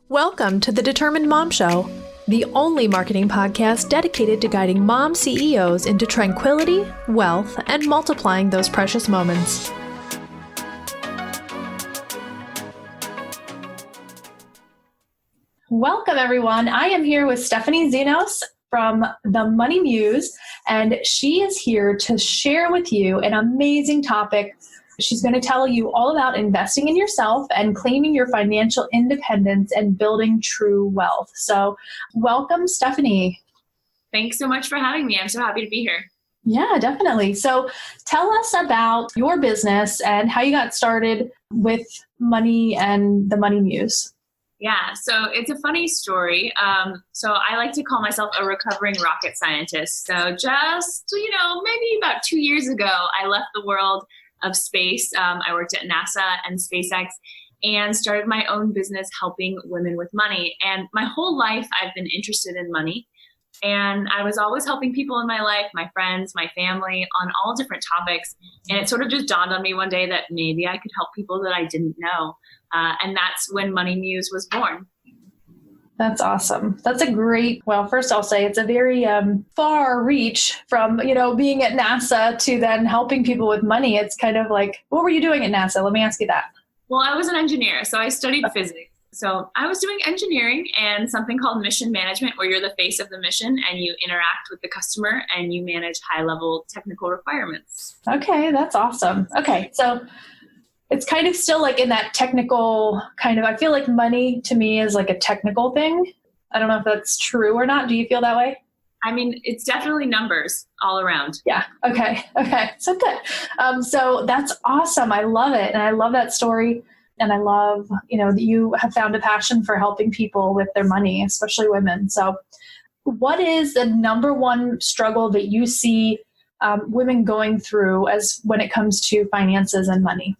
Welcome to the Determined Mom Show, the only marketing podcast dedicated to guiding mom CEOs into tranquility, wealth, and multiplying those precious moments. Welcome, everyone. I am here with Stephanie Xenos from The Money Muse, and she is here to share with you an amazing topic. She's going to tell you all about investing in yourself and claiming your financial independence and building true wealth. So welcome, Stephanie. Thanks so much for having me. I'm so happy to be here. Yeah, definitely. So tell us about your business and how you got started with money and The Money Muse. Yeah, so it's a funny story. So I like to call myself a recovering rocket scientist. So just, maybe about 2 years ago, I left the world of space. I worked at NASA and SpaceX and started my own business helping women with money. And my whole life, I've been interested in money. And I was always helping people in my life, my friends, my family, on all different topics. And it sort of just dawned on me one day that maybe I could help people that I didn't know. And that's when Money Muse was born. That's awesome. That's a great, first I'll say it's a very far reach from, being at NASA to then helping people with money. It's kind of like, what were you doing at NASA? Let me ask you that. Well, I was an engineer, so I studied physics. So I was doing engineering and something called mission management, where you're the face of the mission and you interact with the customer and you manage high-level technical requirements. Okay, that's awesome. Okay, so it's kind of still like in that technical kind of, I feel like money to me is like a technical thing. I don't know if that's true or not. Do you feel that way? I mean, it's definitely numbers all around. Yeah. Okay. So good. So that's awesome. I love it. And I love that story. And I love, that you have found a passion for helping people with their money, especially women. So what is the number one struggle that you see women going through as when it comes to finances and money?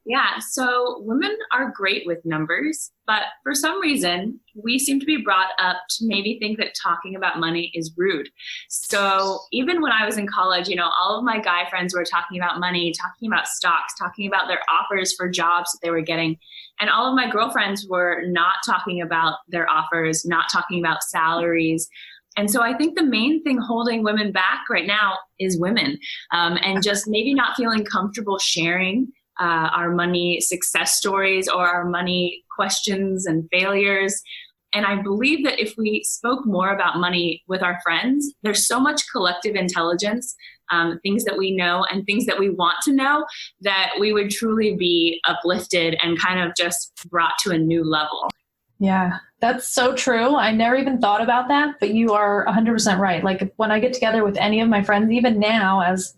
Yeah, so women are great with numbers, but for some reason, we seem to be brought up to maybe think that talking about money is rude. So even when I was in college, all of my guy friends were talking about money, talking about stocks, talking about their offers for jobs that they were getting. And all of my girlfriends were not talking about their offers, not talking about salaries. And so I think the main thing holding women back right now is women, and just maybe not feeling comfortable sharing our money success stories or our money questions and failures. And I believe that if we spoke more about money with our friends, there's so much collective intelligence, things that we know and things that we want to know, that we would truly be uplifted and kind of just brought to a new level. Yeah, that's so true. I never even thought about that, but you are 100% right. Like when I get together with any of my friends, even now as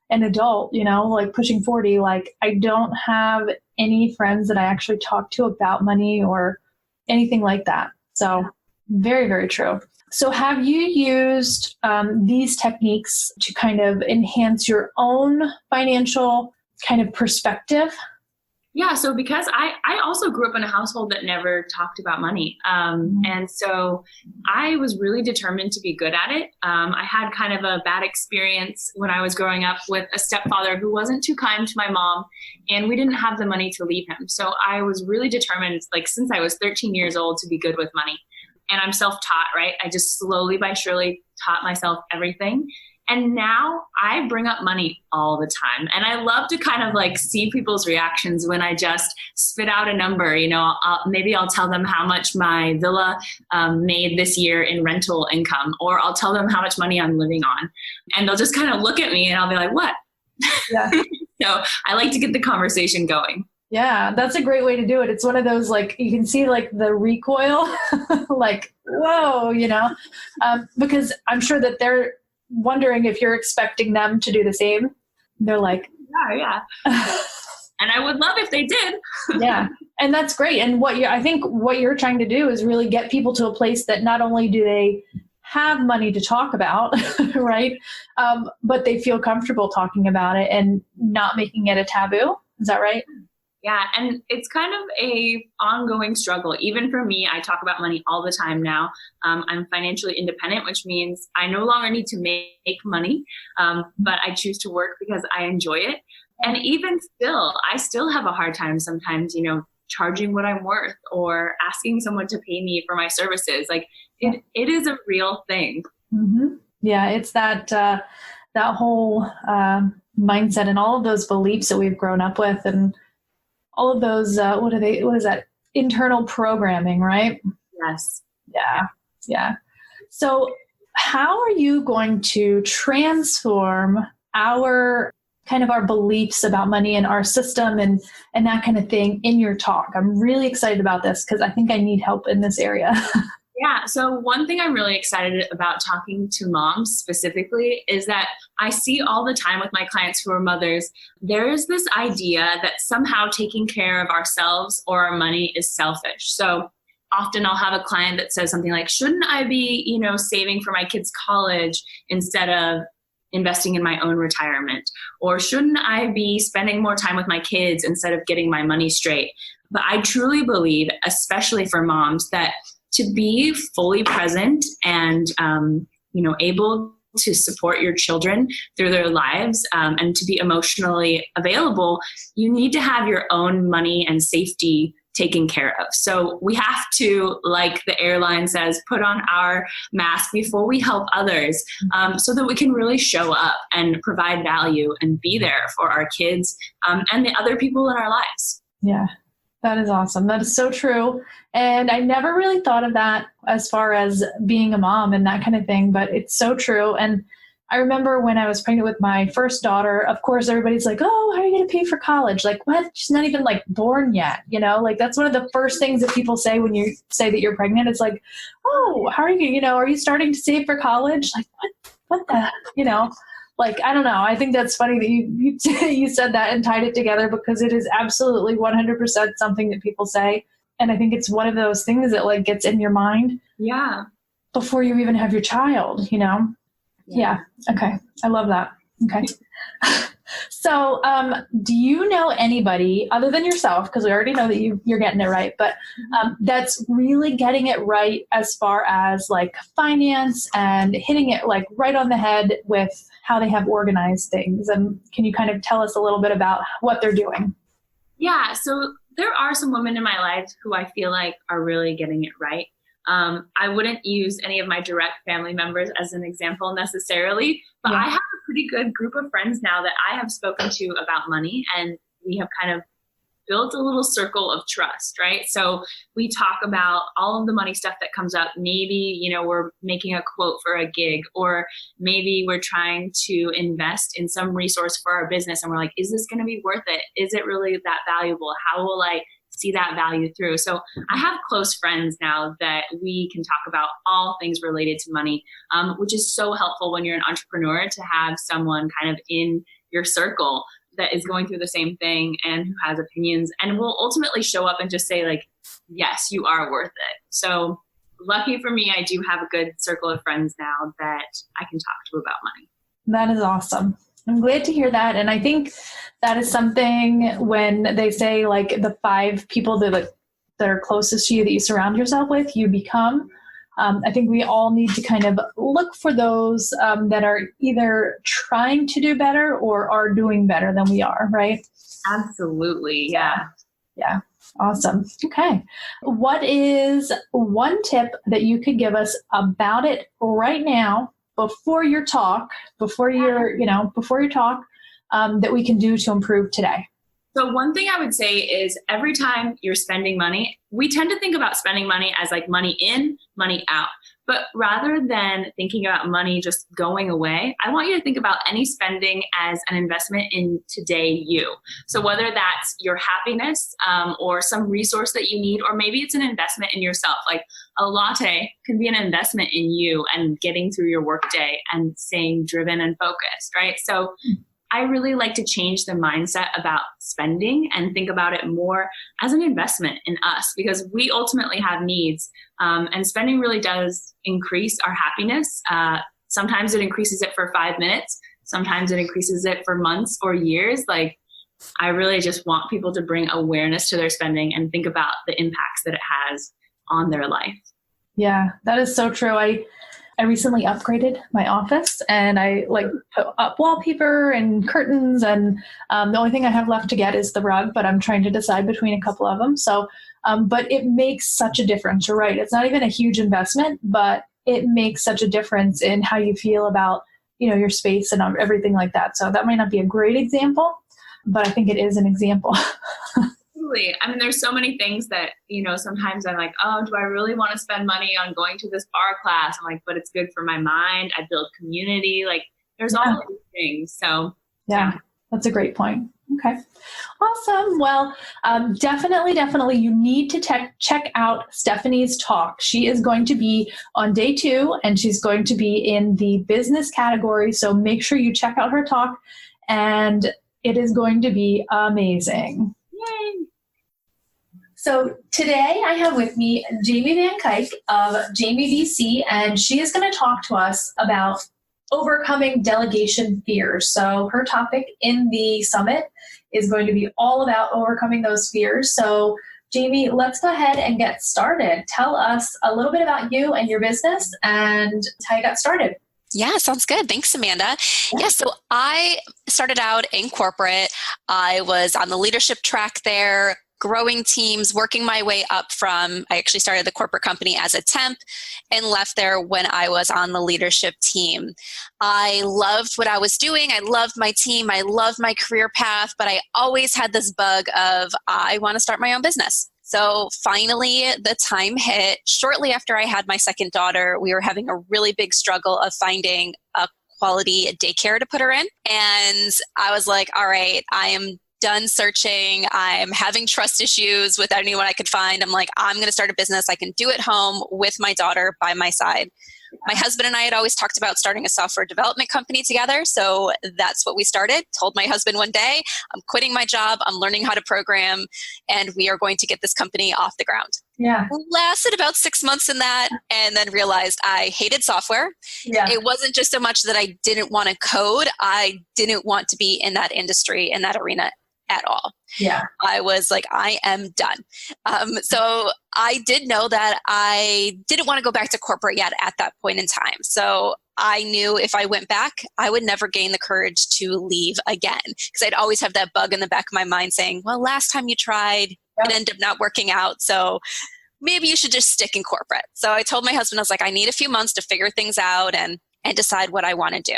an adult, like pushing 40, like I don't have any friends that I actually talk to about money or anything like that. So very, very true. So have you used these techniques to kind of enhance your own financial kind of perspective? Yeah, so because I also grew up in a household that never talked about money. And so I was really determined to be good at it. I had kind of a bad experience when I was growing up with a stepfather who wasn't too kind to my mom, and we didn't have the money to leave him. So I was really determined, like since I was 13 years old, to be good with money. And I'm self-taught, right? I just slowly but surely taught myself everything. And now I bring up money all the time. And I love to kind of like see people's reactions when I just spit out a number. Maybe I'll tell them how much my villa made this year in rental income, or I'll tell them how much money I'm living on. And they'll just kind of look at me and I'll be like, what? Yeah. So I like to get the conversation going. Yeah, that's a great way to do it. It's one of those, like, you can see like the recoil, like, whoa, because I'm sure that they're wondering if you're expecting them to do the same. They're like, yeah. And I would love if they did. Yeah. And that's great. And I think what you're trying to do is really get people to a place that not only do they have money to talk about, right? But they feel comfortable talking about it and not making it a taboo. Is that right? Yeah, and it's kind of a ongoing struggle. Even for me, I talk about money all the time now. I'm financially independent, which means I no longer need to make money, but I choose to work because I enjoy it. And even still, I still have a hard time sometimes, charging what I'm worth or asking someone to pay me for my services. Like it is a real thing. Mm-hmm. Yeah, it's that whole mindset and all of those beliefs that we've grown up with, and all of those what is that, internal programming, right? Yes. Yeah. So how are you going to transform our beliefs about money and our system and that kind of thing in your talk? I'm really excited about this because I think I need help in this area. Yeah. So one thing I'm really excited about talking to moms specifically is that I see all the time with my clients who are mothers, there's this idea that somehow taking care of ourselves or our money is selfish. So often I'll have a client that says something like, shouldn't I be, saving for my kids' college instead of investing in my own retirement? Or shouldn't I be spending more time with my kids instead of getting my money straight? But I truly believe, especially for moms, that to be fully present and, able to support your children through their lives and to be emotionally available, you need to have your own money and safety taken care of. So we have to, like the airline says, put on our mask before we help others so that we can really show up and provide value and be there for our kids and the other people in our lives. Yeah. That is awesome. That is so true. And I never really thought of that as far as being a mom and that kind of thing, but it's so true. And I remember when I was pregnant with my first daughter, of course, everybody's like, oh, how are you going to pay for college? Like, what? She's not even born yet. Like that's one of the first things that people say when you say that you're pregnant. It's like, oh, how are you, are you starting to save for college? Like, what the, I don't know. I think that's funny that you said that and tied it together because it is absolutely 100% something that people say. And I think it's one of those things that gets in your mind. Yeah. Before you even have your child, Yeah. Okay. I love that. Okay. So, do you know anybody other than yourself, because we already know that you're getting it right, but that's really getting it right as far as finance and hitting it right on the head with how they have organized things? And can you kind of tell us a little bit about what they're doing? Yeah. So there are some women in my life who I feel like are really getting it right. I wouldn't use any of my direct family members as an example necessarily, but I have a pretty good group of friends now that I have spoken to about money, and we have kind of built a little circle of trust, right? So we talk about all of the money stuff that comes up. Maybe, we're making a quote for a gig, or maybe we're trying to invest in some resource for our business. And we're like, is this going to be worth it? Is it really that valuable? How will I see that value through? So I have close friends now that we can talk about all things related to money, which is so helpful when you're an entrepreneur to have someone kind of in your circle that is going through the same thing and who has opinions and will ultimately show up and just say yes, you are worth it. So lucky for me, I do have a good circle of friends now that I can talk to about money. That is awesome. I'm glad to hear that. And I think that is something when they say the 5 people that are closest to you that you surround yourself with, you become. I think we all need to kind of look for those that are either trying to do better or are doing better than we are, right? Absolutely. Yeah. Yeah. Awesome. Okay. What is one tip that you could give us about it right now before your talk, that we can do to improve today? So one thing I would say is every time you're spending money, we tend to think about spending money as money in, money out. But rather than thinking about money just going away, I want you to think about any spending as an investment in today you. So whether that's your happiness or some resource that you need, or maybe it's an investment in yourself. A latte can be an investment in you and getting through your workday and staying driven and focused, right? So I really like to change the mindset about spending and think about it more as an investment in us, because we ultimately have needs, and spending really does increase our happiness. Sometimes it increases it for 5 minutes. Sometimes it increases it for months or years. I really just want people to bring awareness to their spending and think about the impacts that it has on their life. Yeah, that is so true. I recently upgraded my office, and I like put up wallpaper and curtains, and the only thing I have left to get is the rug, but I'm trying to decide between a couple of them. So, but it makes such a difference. You're right. It's not even a huge investment, but it makes such a difference in how you feel about, your space and everything like that. So that might not be a great example, but I think it is an example. I mean, there's so many things that, sometimes I'm like, oh, do I really want to spend money on going to this bar class? I'm like, but it's good for my mind. I build community. Like, there's all these things. So, yeah, that's a great point. Okay. Awesome. Well, definitely you need to check out Stephanie's talk. She is going to be on day 2, and she's going to be in the business category. So make sure you check out her talk, and it is going to be amazing. Yay. So today I have with me Jamie Van Cuyk of Jamie VC, and she is going to talk to us about overcoming delegation fears. So her topic in the summit is going to be all about overcoming those fears. So Jamie, let's go ahead and get started. Tell us a little bit about you and your business and how you got started. Yeah, sounds good. Thanks, Amanda. Yeah, so I started out in corporate. I was on the leadership track there, growing teams, working my way up I actually started the corporate company as a temp and left there when I was on the leadership team. I loved what I was doing. I loved my team. I loved my career path, but I always had this bug of I want to start my own business. So finally, the time hit. Shortly after I had my second daughter, we were having a really big struggle of finding a quality daycare to put her in. And I was like, all right, I am done searching. I'm having trust issues with anyone I could find. I'm like, I'm going to start a business. I can do it home with my daughter by my side. My husband and I had always talked about starting a software development company together. So that's what we started. Told my husband one day, I'm quitting my job. I'm learning how to program, and we are going to get this company off the ground. Yeah. Lasted about 6 months in that, and then realized I hated software. Yeah. It wasn't just so much that I didn't want to code. I didn't want to be in that industry, in that arena at all. Yeah. I was like, I am done. So I did know that I didn't want to go back to corporate yet at that point in time. So I knew if I went back, I would never gain the courage to leave again, because I'd always have that bug in the back of my mind saying, well, last time you tried, it ended up not working out. So maybe you should just stick in corporate. So I told my husband, I was like, I need a few months to figure things out and decide what I want to do.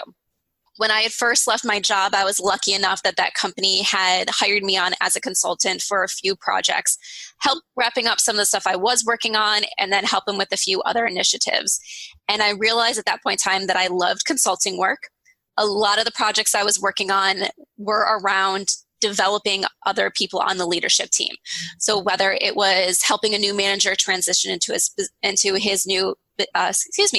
When I had first left my job, I was lucky enough that company had hired me on as a consultant for a few projects, help wrapping up some of the stuff I was working on, and then help them with a few other initiatives. And I realized at that point in time that I loved consulting work. A lot of the projects I was working on were around developing other people on the leadership team. So whether it was helping a new manager transition into his new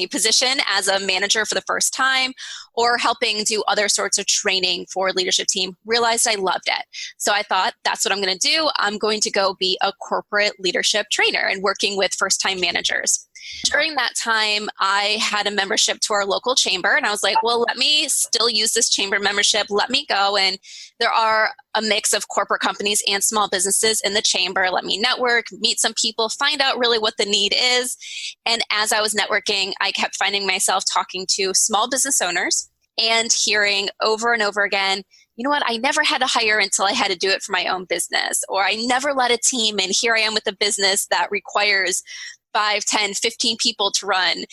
position as a manager for the first time, or helping do other sorts of training for leadership team, realized I loved it. So I thought, that's what I'm going to do. I'm going to go be a corporate leadership trainer and working with first-time managers. During that time, I had a membership to our local chamber, and I was like, well, let me still use this chamber membership. Let me go. And there are a mix of corporate companies and small businesses in the chamber. Let me network, meet some people, find out really what the need is. And as I was networking, I kept finding myself talking to small business owners and hearing over and over again, you know what, I never had to hire until I had to do it for my own business, or I never led a team, and here I am with a business that requires 5, 10, 15 people to run.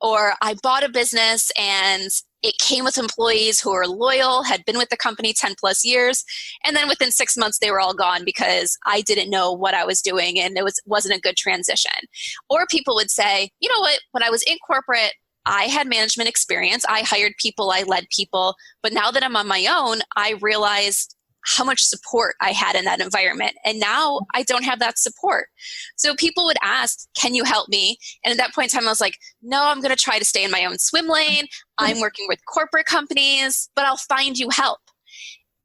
Or I bought a business and it came with employees who were loyal, had been with the company 10 plus years. And then within 6 months, they were all gone because I didn't know what I was doing and it wasn't a good transition. Or people would say, you know what, when I was in corporate, I had management experience. I hired people, I led people. But now that I'm on my own, I realized how much support I had in that environment. And now I don't have that support. So people would ask, can you help me? And at that point in time, I was like, no, I'm going to try to stay in my own swim lane. I'm working with corporate companies, but I'll find you help.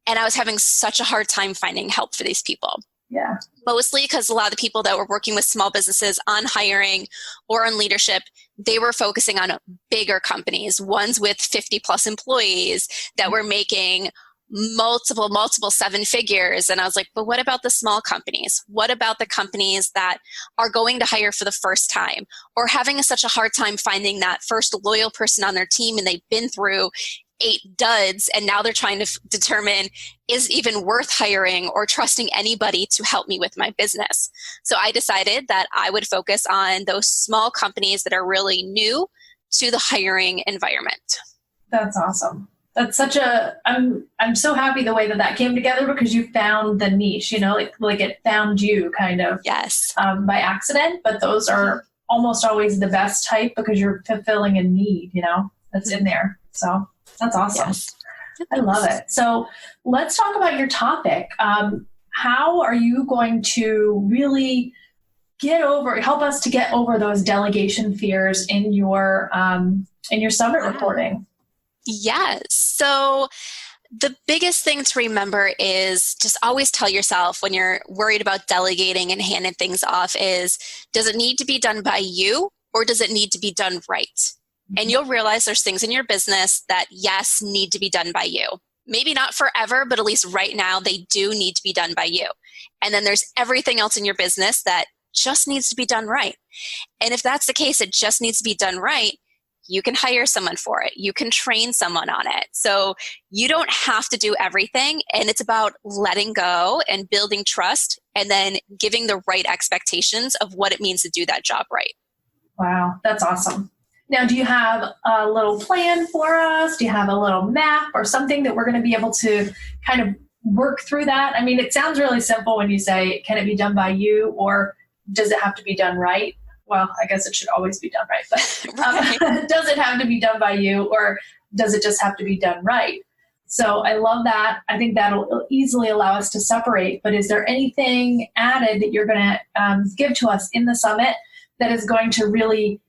And I was having such a hard time finding help for these people. Yeah. Mostly because a lot of the people that were working with small businesses on hiring or on leadership, they were focusing on bigger companies, ones with 50 plus employees that were making multiple seven figures. And I was like, but what about the small companies? What about the companies that are going to hire for the first time or having such a hard time finding that first loyal person on their team, and they've been through 8 duds and now they're trying to determine is even worth hiring or trusting anybody to help me with my business. So I decided that I would focus on those small companies that are really new to the hiring environment. That's awesome. That's such I'm so happy the way that came together, because you found the niche, like it found you kind of. Yes. By accident, but those are almost always the best type because you're fulfilling a need, that's in there. So that's awesome. Yes. I love it. So let's talk about your topic. How are you going to really help us to get over those delegation fears in your summit reporting? Yes. So the biggest thing to remember is just always tell yourself when you're worried about delegating and handing things off is, does it need to be done by you or does it need to be done right? And you'll realize there's things in your business that, yes, need to be done by you. Maybe not forever, but at least right now they do need to be done by you. And then there's everything else in your business that just needs to be done right. And if that's the case, it just needs to be done right, you can hire someone for it. You can train someone on it. So you don't have to do everything. And it's about letting go and building trust and then giving the right expectations of what it means to do that job right. Wow, that's awesome. Now, do you have a little plan for us? Do you have a little map or something that we're going to be able to kind of work through that? I mean, it sounds really simple when you say, can it be done by you or does it have to be done right? Well, I guess it should always be done right, but does it have to be done by you or does it just have to be done right? So I love that. I think that'll easily allow us to separate, but is there anything added that you're going to give to us in the summit that is going to really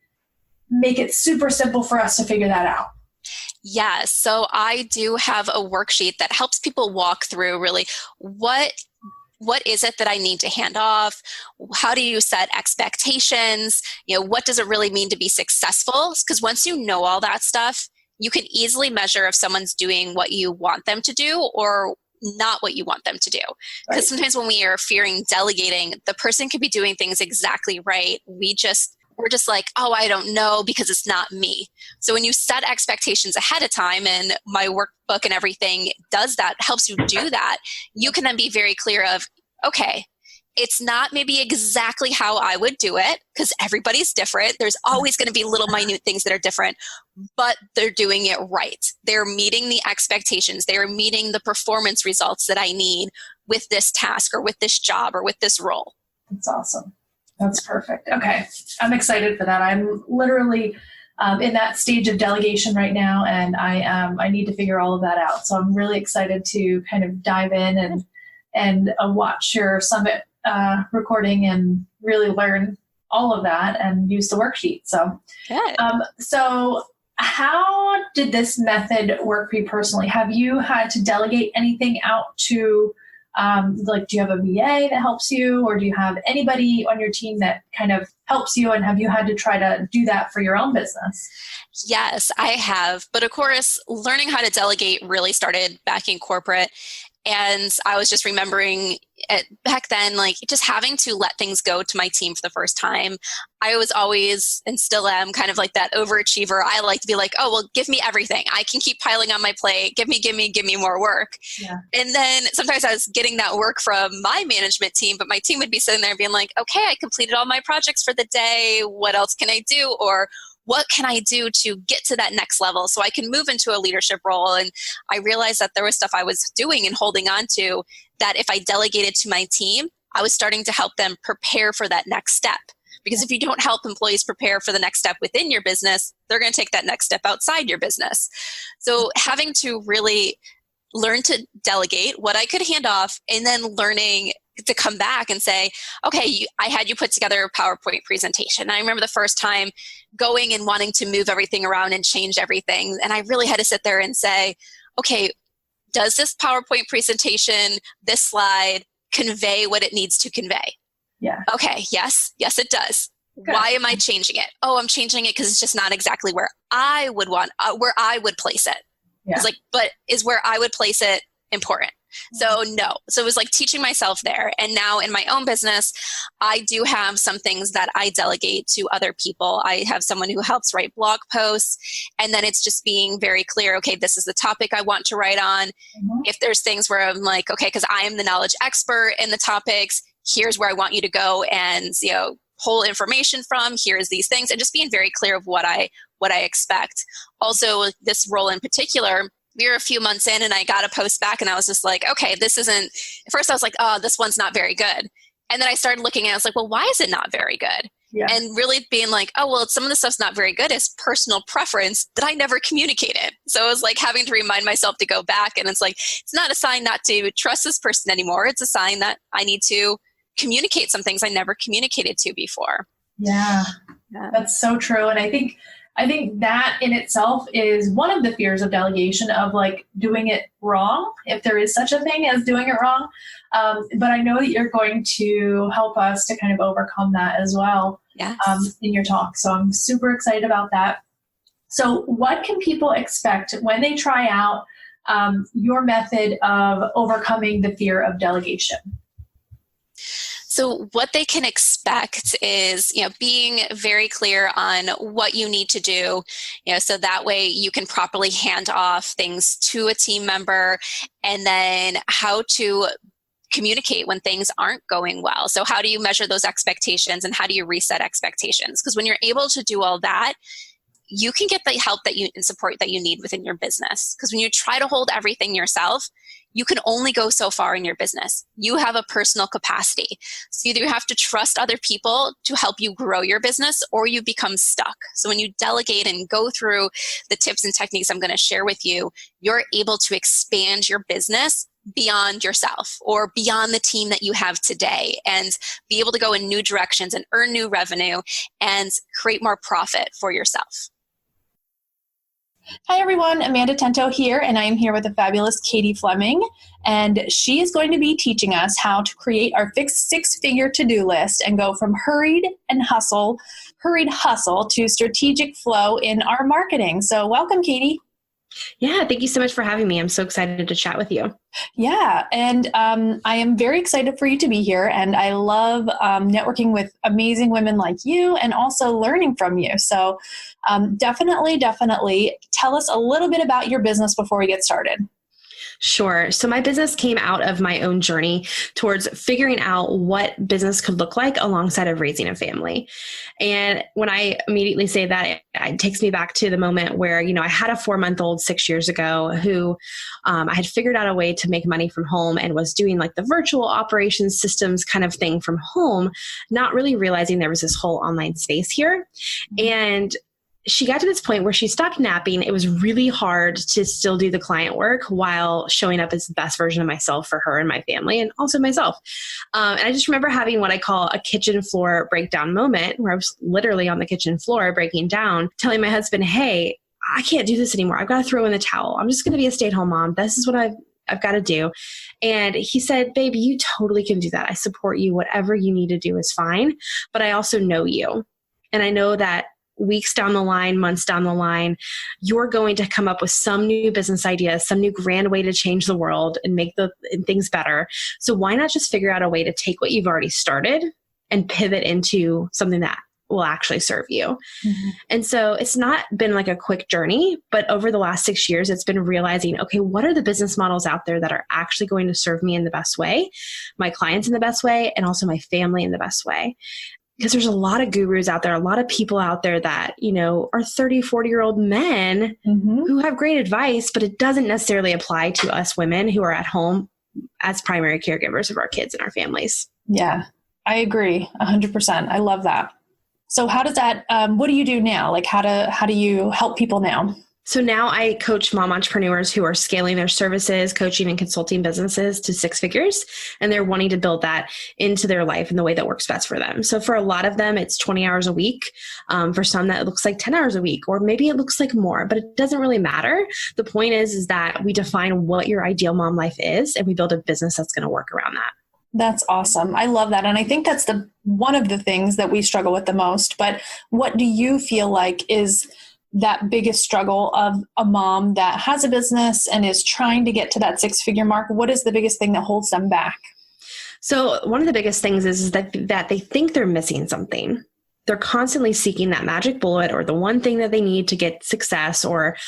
make it super simple for us to figure that out? Yeah, so I do have a worksheet that helps people walk through really what is it that I need to hand off? How do you set expectations? What does it really mean to be successful? Because once you know all that stuff, you can easily measure if someone's doing what you want them to do or not what you want them to do. Because sometimes when we are fearing delegating, the person could be doing things exactly right. We're just like, oh, I don't know because it's not me. So when you set expectations ahead of time, and my workbook and everything does that, helps you do that, you can then be very clear of, okay, it's not maybe exactly how I would do it because everybody's different. There's always going to be little minute things that are different, but they're doing it right. They're meeting the expectations. They are meeting the performance results that I need with this task or with this job or with this role. That's awesome. That's perfect. Okay. I'm excited for that. I'm literally in that stage of delegation right now, and I need to figure all of that out. So I'm really excited to kind of dive in and watch your summit recording and really learn all of that and use the worksheet. So, so how did this method work for you personally? Have you had to delegate anything out to do you have a VA that helps you, or do you have anybody on your team that kind of helps you? And have you had to try to do that for your own business? Yes, I have. But of course, learning how to delegate really started back in corporate. And I was just remembering back then, just having to let things go to my team for the first time. I was always, and still am, kind of like that overachiever. I like to be like, oh, well, give me everything. I can keep piling on my plate. Give me more work. Yeah. And then sometimes I was getting that work from my management team, but my team would be sitting there being like, okay, I completed all my projects for the day. What else can I do? Or what can I do to get to that next level so I can move into a leadership role? And I realized that there was stuff I was doing and holding on to that if I delegated to my team, I was starting to help them prepare for that next step. Because if you don't help employees prepare for the next step within your business, they're going to take that next step outside your business. So having to really learn to delegate what I could hand off, and then learning to come back and say, okay, I had you put together a PowerPoint presentation. I remember the first time going and wanting to move everything around and change everything. And I really had to sit there and say, okay, does this PowerPoint presentation, this slide, convey what it needs to convey? Yeah. Okay, yes, it does. Good. Why am I changing it? Oh, I'm changing it because it's just not exactly where I would place it. Yeah. It's like, but is where I would place it important. So no. So it was like teaching myself there. And now in my own business, I do have some things that I delegate to other people. I have someone who helps write blog posts. And then it's just being very clear, okay, this is the topic I want to write on. If there's things where I'm like, okay, because I am the knowledge expert in the topics, here's where I want you to go and, pull information from, here's these things, and just being very clear of what I expect. Also, this role in particular, we were a few months in and I got a post back and I was just like, okay, this isn't, at first I was like, oh, this one's not very good. And then I started looking and I was like, well, why is it not very good? Yeah. And really being like, oh, well, some of the stuff's not very good is personal preference that I never communicated. So it was like having to remind myself to go back, and it's like, it's not a sign not to trust this person anymore. It's a sign that I need to communicate some things I never communicated to before. Yeah, that's so true. And I think that in itself is one of the fears of delegation, of like doing it wrong, if there is such a thing as doing it wrong. But I know that you're going to help us to kind of overcome that as well. Yes. In your talk. So I'm super excited about that. So what can people expect when they try out your method of overcoming the fear of delegation? So what they can expect is, being very clear on what you need to do, so that way you can properly hand off things to a team member, and then how to communicate when things aren't going well. So how do you measure those expectations and how do you reset expectations? Because when you're able to do all that, you can get the help and support that you need within your business. Because when you try to hold everything yourself, you can only go so far in your business. You have a personal capacity. So either you have to trust other people to help you grow your business, or you become stuck. So when you delegate and go through the tips and techniques I'm going to share with you, you're able to expand your business beyond yourself or beyond the team that you have today, and be able to go in new directions and earn new revenue and create more profit for yourself. Hi everyone, Amanda Tento here, and I am here with the fabulous Katie Fleming, and she is going to be teaching us how to create our fixed six-figure to-do list and go from hurried hustle to strategic flow in our marketing. So welcome, Katie. Yeah, thank you so much for having me. I'm so excited to chat with you. Yeah, and I am very excited for you to be here, and I love networking with amazing women like you and also learning from you. So definitely tell us a little bit about your business before we get started. Sure. So my business came out of my own journey towards figuring out what business could look like alongside of raising a family. And when I immediately say that, it takes me back to the moment where, I had a 4-month-old 6 years ago who I had figured out a way to make money from home and was doing like the virtual operations systems kind of thing from home, not really realizing there was this whole online space here. And she got to this point where she stopped napping. It was really hard to still do the client work while showing up as the best version of myself for her and my family, and also myself. And I just remember having what I call a kitchen floor breakdown moment, where I was literally on the kitchen floor breaking down, telling my husband, hey, I can't do this anymore. I've got to throw in the towel. I'm just going to be a stay-at-home mom. This is what I've got to do. And he said, baby, you totally can do that. I support you. Whatever you need to do is fine. But I also know you. And I know that weeks down the line, months down the line, you're going to come up with some new business idea, some new grand way to change the world and make things better. So why not just figure out a way to take what you've already started and pivot into something that will actually serve you? Mm-hmm. And so it's not been like a quick journey, but over the last 6 years, it's been realizing, okay, what are the business models out there that are actually going to serve me in the best way, my clients in the best way, and also my family in the best way? Because there's a lot of gurus out there, a lot of people out there that, are 30, 40-year-old men who have great advice, but it doesn't necessarily apply to us women who are at home as primary caregivers of our kids and our families. Yeah, I agree 100%. I love that. So how does that, what do you do now? Like how do you help people now? So now I coach mom entrepreneurs who are scaling their services, coaching and consulting businesses to 6 figures, and they're wanting to build that into their life in the way that works best for them. So for a lot of them, it's 20 hours a week. For some, that looks like 10 hours a week, or maybe it looks like more, but it doesn't really matter. The point is that we define what your ideal mom life is, and we build a business that's going to work around that. That's awesome. I love that. And I think that's one of the things that we struggle with the most. But what do you feel like is that biggest struggle of a mom that has a business and is trying to get to that 6-figure mark? What is the biggest thing that holds them back? So one of the biggest things is that they think they're missing something. They're constantly seeking that magic bullet or the one thing that they need to get success, or,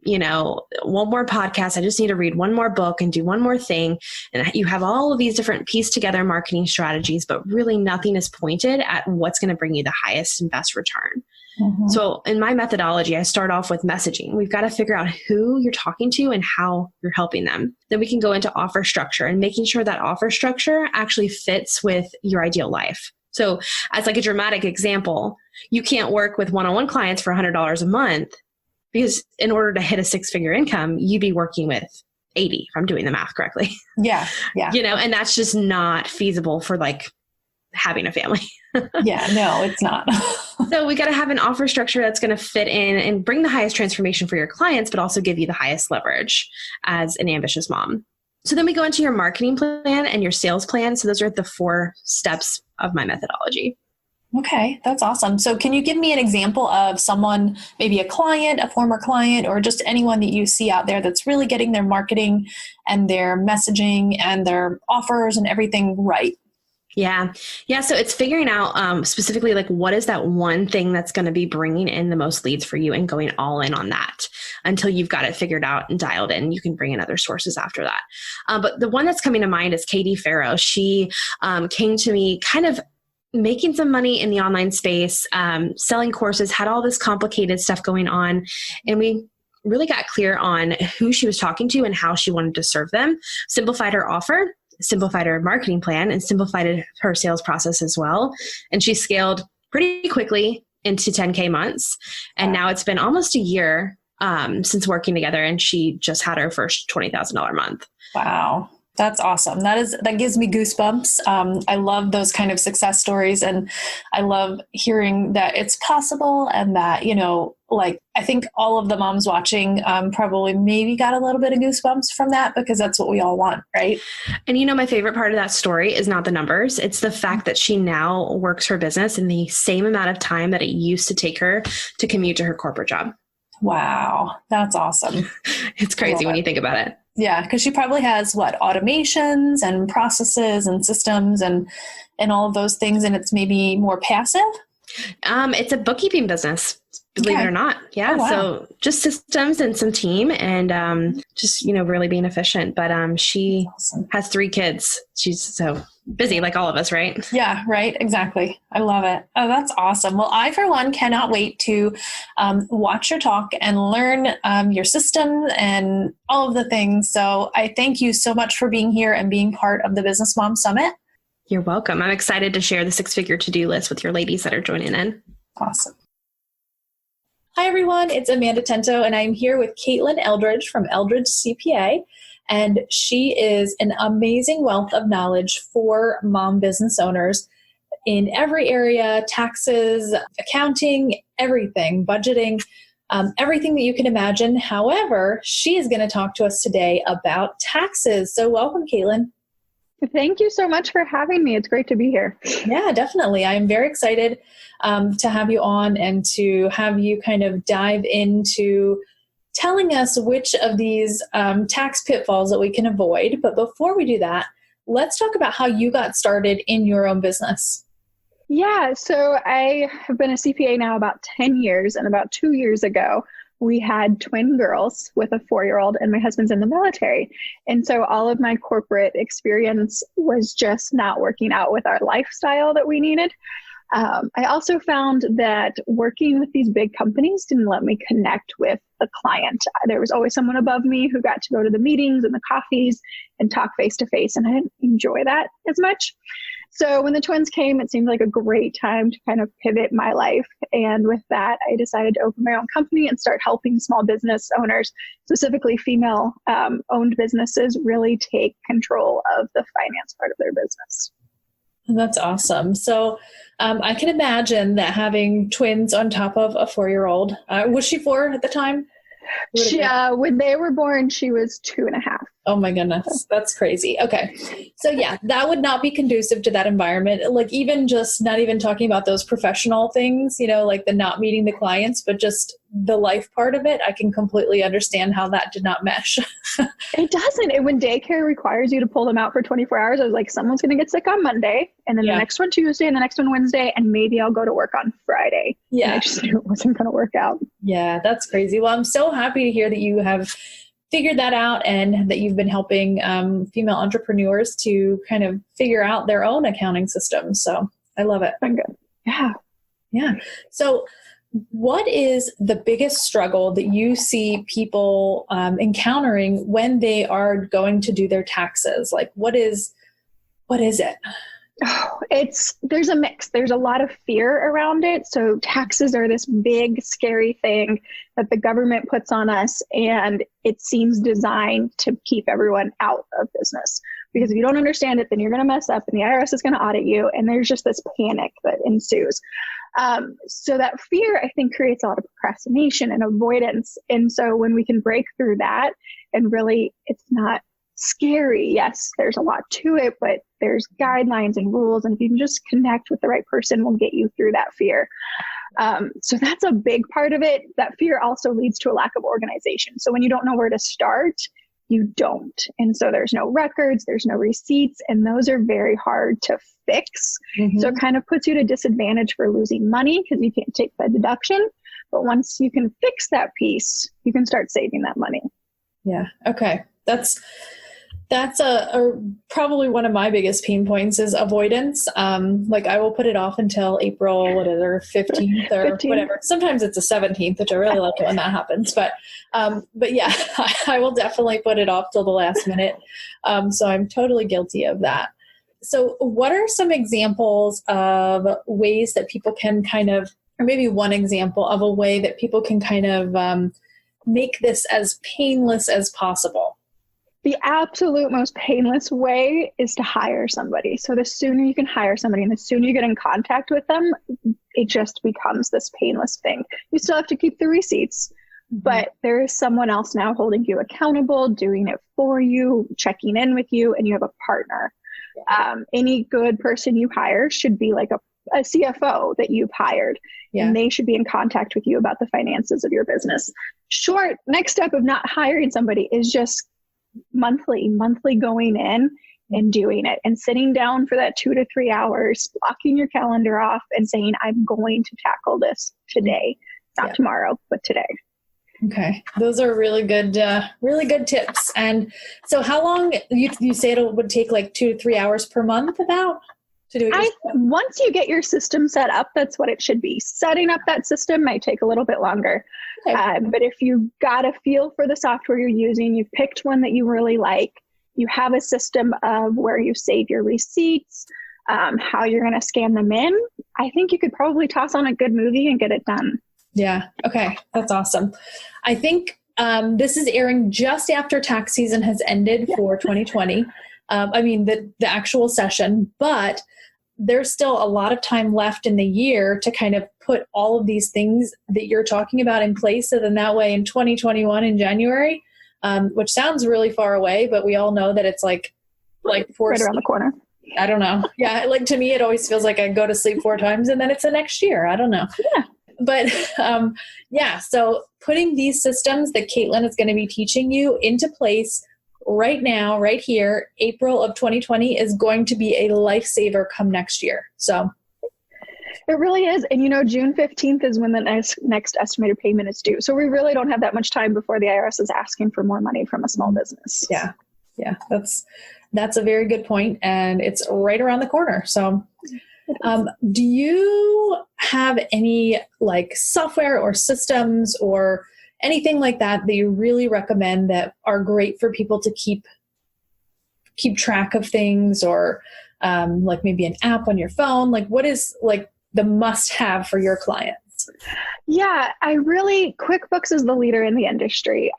you know, one more podcast. I just need to read one more book and do one more thing. And you have all of these different pieced together marketing strategies, but really nothing is pointed at what's going to bring you the highest and best return. Mm-hmm. So in my methodology, I start off with messaging. We've got to figure out who you're talking to and how you're helping them. Then we can go into offer structure and making sure that offer structure actually fits with your ideal life. So as like a dramatic example, you can't work with one-on-one clients for $100 a month, because in order to hit a 6-figure income, you'd be working with 80, if I'm doing the math correctly. Yeah. Yeah. You know, and that's just not feasible for like having a family. Yeah, no, it's not. So we got to have an offer structure that's going to fit in and bring the highest transformation for your clients, but also give you the highest leverage as an ambitious mom. So then we go into your marketing plan and your sales plan. So those are the 4 steps of my methodology. Okay, that's awesome. So can you give me an example of someone, maybe a client, a former client, or just anyone that you see out there that's really getting their marketing and their messaging and their offers and everything right? Yeah. So it's figuring out specifically like what is that one thing that's going to be bringing in the most leads for you and going all in on that until you've got it figured out and dialed in. You can bring in other sources after that. But the one that's coming to mind is Katie Farrow. She came to me kind of making some money in the online space, selling courses, had all this complicated stuff going on. And we really got clear on who she was talking to and how she wanted to serve them, simplified her offer, simplified her marketing plan, and simplified her sales process as well. And she scaled pretty quickly into 10K months. And now it's been almost a year since working together, and she just had her first $20,000 month. Wow. That's awesome. That gives me goosebumps. I love those kind of success stories, and I love hearing that it's possible, and that, you know, like I think all of the moms watching probably maybe got a little bit of goosebumps from that, because that's what we all want, right? And you know, my favorite part of that story is not the numbers. It's the fact that she now works her business in the same amount of time that it used to take her to commute to her corporate job. Wow. That's awesome. It's crazy when you think about it. Yeah, because she probably has automations and processes and systems and all of those things, and it's maybe more passive. It's a bookkeeping business, believe it or not. Yeah, oh, wow. So just systems and some team, and just really being efficient. But she has 3 kids. She's so busy, like all of us, right? Yeah, right. Exactly. I love it. Oh, that's awesome. Well, I, for one, cannot wait to watch your talk and learn your system and all of the things. So I thank you so much for being here and being part of the Business Mom Summit. You're welcome. I'm excited to share the 6-figure to-do list with your ladies that are joining in. Awesome. Hi, everyone. It's Amanda Tento, and I'm here with Caitlynn Elridge from Elridge CPA. And she is an amazing wealth of knowledge for mom business owners in every area: taxes, accounting, everything, budgeting, everything that you can imagine. However, she is going to talk to us today about taxes. So welcome, Caitlynn. Thank you so much for having me. It's great to be here. Yeah, definitely. I'm very excited to have you on and to have you kind of dive into telling us which of these tax pitfalls that we can avoid. But before we do that, let's talk about how you got started in your own business. Yeah, so I have been a CPA now about 10 years, and about 2 years ago, we had twin girls with a 4-year-old, and my husband's in the military. And so all of my corporate experience was just not working out with our lifestyle that we needed. I also found that working with these big companies didn't let me connect with the client. There was always someone above me who got to go to the meetings and the coffees and talk face to face, and I didn't enjoy that as much. So when the twins came, it seemed like a great time to kind of pivot my life. And with that, I decided to open my own company and start helping small business owners, specifically female owned businesses, really take control of the finance part of their business. That's awesome. So I can imagine that having twins on top of a 4-year-old, was she 4 at the time? When they were born, she was 2.5. Oh my goodness. That's crazy. Okay. So yeah, that would not be conducive to that environment. Like even just not even talking about those professional things, like the not meeting the clients, but just the life part of it. I can completely understand how that did not mesh. It doesn't. And when daycare requires you to pull them out for 24 hours, I was like, someone's going to get sick on Monday and then the next one Tuesday and the next one Wednesday, and maybe I'll go to work on Friday. Yeah. And I just knew it wasn't going to work out. Yeah, that's crazy. Well, I'm so happy to hear that you have figured that out and that you've been helping female entrepreneurs to kind of figure out their own accounting system. So I love it. I'm good. Yeah. Yeah. So what is the biggest struggle that you see people encountering when they are going to do their taxes? Like what is it? Oh, there's a mix. There's a lot of fear around it. So taxes are this big, scary thing that the government puts on us, and it seems designed to keep everyone out of business. Because if you don't understand it, then you're going to mess up and the IRS is going to audit you. And there's just this panic that ensues. So that fear, I think, creates a lot of procrastination and avoidance. And so when we can break through that and really, it's not scary. Yes, there's a lot to it, but there's guidelines and rules. And if you can just connect with the right person, we'll get you through that fear. So that's a big part of it. That fear also leads to a lack of organization. So when you don't know where to start, you don't. And so there's no records, there's no receipts, and those are very hard to fix. Mm-hmm. So it kind of puts you at a disadvantage for losing money because you can't take the deduction. But once you can fix that piece, you can start saving that money. Yeah. Okay. That's probably one of my biggest pain points is avoidance. Like I will put it off until April, 15th or 15th. Whatever. Sometimes it's the 17th, which I really like it when that happens. But yeah, I will definitely put it off till the last minute. So I'm totally guilty of that. So what are some examples of ways that people can kind of, or maybe one example of a way that people can kind of make this as painless as possible? The absolute most painless way is to hire somebody. So the sooner you can hire somebody and the sooner you get in contact with them, it just becomes this painless thing. You still have to keep the receipts, but there is someone else now holding you accountable, doing it for you, checking in with you, and you have a partner. Any good person you hire should be like a CFO that you've hired, and they should be in contact with you about the finances of your business. Next step of not hiring somebody is just monthly going in and doing it and sitting down for that 2 to 3 hours, blocking your calendar off and saying, I'm going to tackle this today, not tomorrow, but today. Okay. Those are really good tips. And so how long you say it would take like 2 to 3 hours per month about to do it? Once you get your system set up, that's what it should be. Setting up that system might take a little bit longer. Okay. But if you've got a feel for the software you're using, you've picked one that you really like, you have a system of where you save your receipts, how you're going to scan them in, I think you could probably toss on a good movie and get it done. Yeah. Okay. That's awesome. I think this is airing just after tax season has ended for 2020. I mean, the actual session, but there's still a lot of time left in the year to kind of put all of these things that you're talking about in place. So then that way in 2021 in January, which sounds really far away, but we all know that it's like right around the corner. I don't know. Yeah. Like to me, it always feels like I go to sleep 4 times and then it's the next year. I don't know. Yeah. But so putting these systems that Caitlynn is going to be teaching you into place right now, right here, April of 2020 is going to be a lifesaver come next year. So it really is. And June 15th is when the next estimated payment is due. So we really don't have that much time before the IRS is asking for more money from a small business. Yeah. Yeah. That's a very good point. And it's right around the corner. So do you have any like software or systems or anything like that you really recommend that are great for people to keep track of things, or like maybe an app on your phone? Like what is like the must have for your clients? Yeah, QuickBooks is the leader in the industry.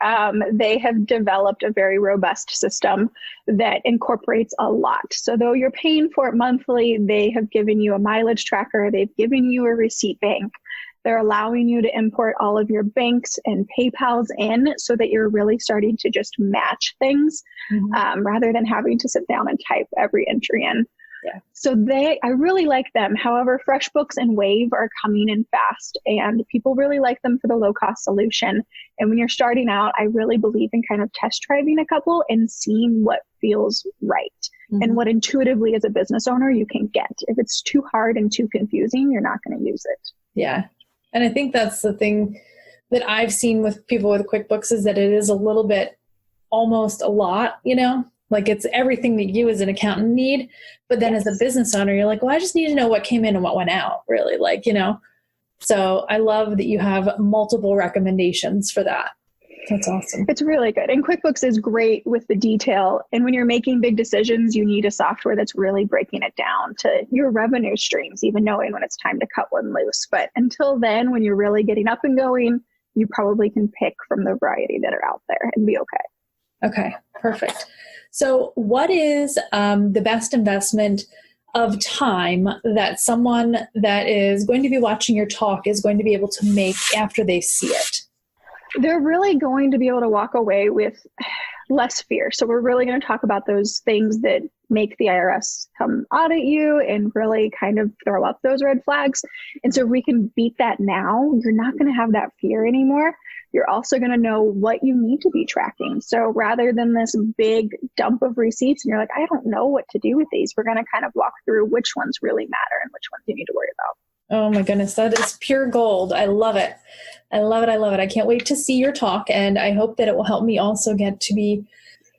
They have developed a very robust system that incorporates a lot. So though you're paying for it monthly, they have given you a mileage tracker, they've given you a receipt bank. They're allowing you to import all of your banks and PayPals in so that you're really starting to just match things rather than having to sit down and type every entry in. Yeah. So I really like them. However, FreshBooks and Wave are coming in fast and people really like them for the low cost solution. And when you're starting out, I really believe in kind of test driving a couple and seeing what feels right and what intuitively as a business owner you can get. If it's too hard and too confusing, you're not going to use it. Yeah. And I think that's the thing that I've seen with people with QuickBooks is that it is a little bit, almost a lot, like it's everything that you as an accountant need. But then as a business owner, you're like, well, I just need to know what came in and what went out, really. So I love that you have multiple recommendations for that. That's awesome. It's really good. And QuickBooks is great with the detail. And when you're making big decisions, you need a software that's really breaking it down to your revenue streams, even knowing when it's time to cut one loose. But until then, when you're really getting up and going, you probably can pick from the variety that are out there and be okay. Okay, perfect. So what is the best investment of time that someone that is going to be watching your talk is going to be able to make after they see it? They're really going to be able to walk away with less fear. So we're really going to talk about those things that make the IRS come audit you and really kind of throw up those red flags. And so if we can beat that now, you're not going to have that fear anymore. You're also going to know what you need to be tracking. So rather than this big dump of receipts and you're like, I don't know what to do with these, we're going to kind of walk through which ones really matter and which ones you need to worry about. Oh my goodness, that is pure gold. I love it. I love it. I love it. I can't wait to see your talk, and I hope that it will help me also get to be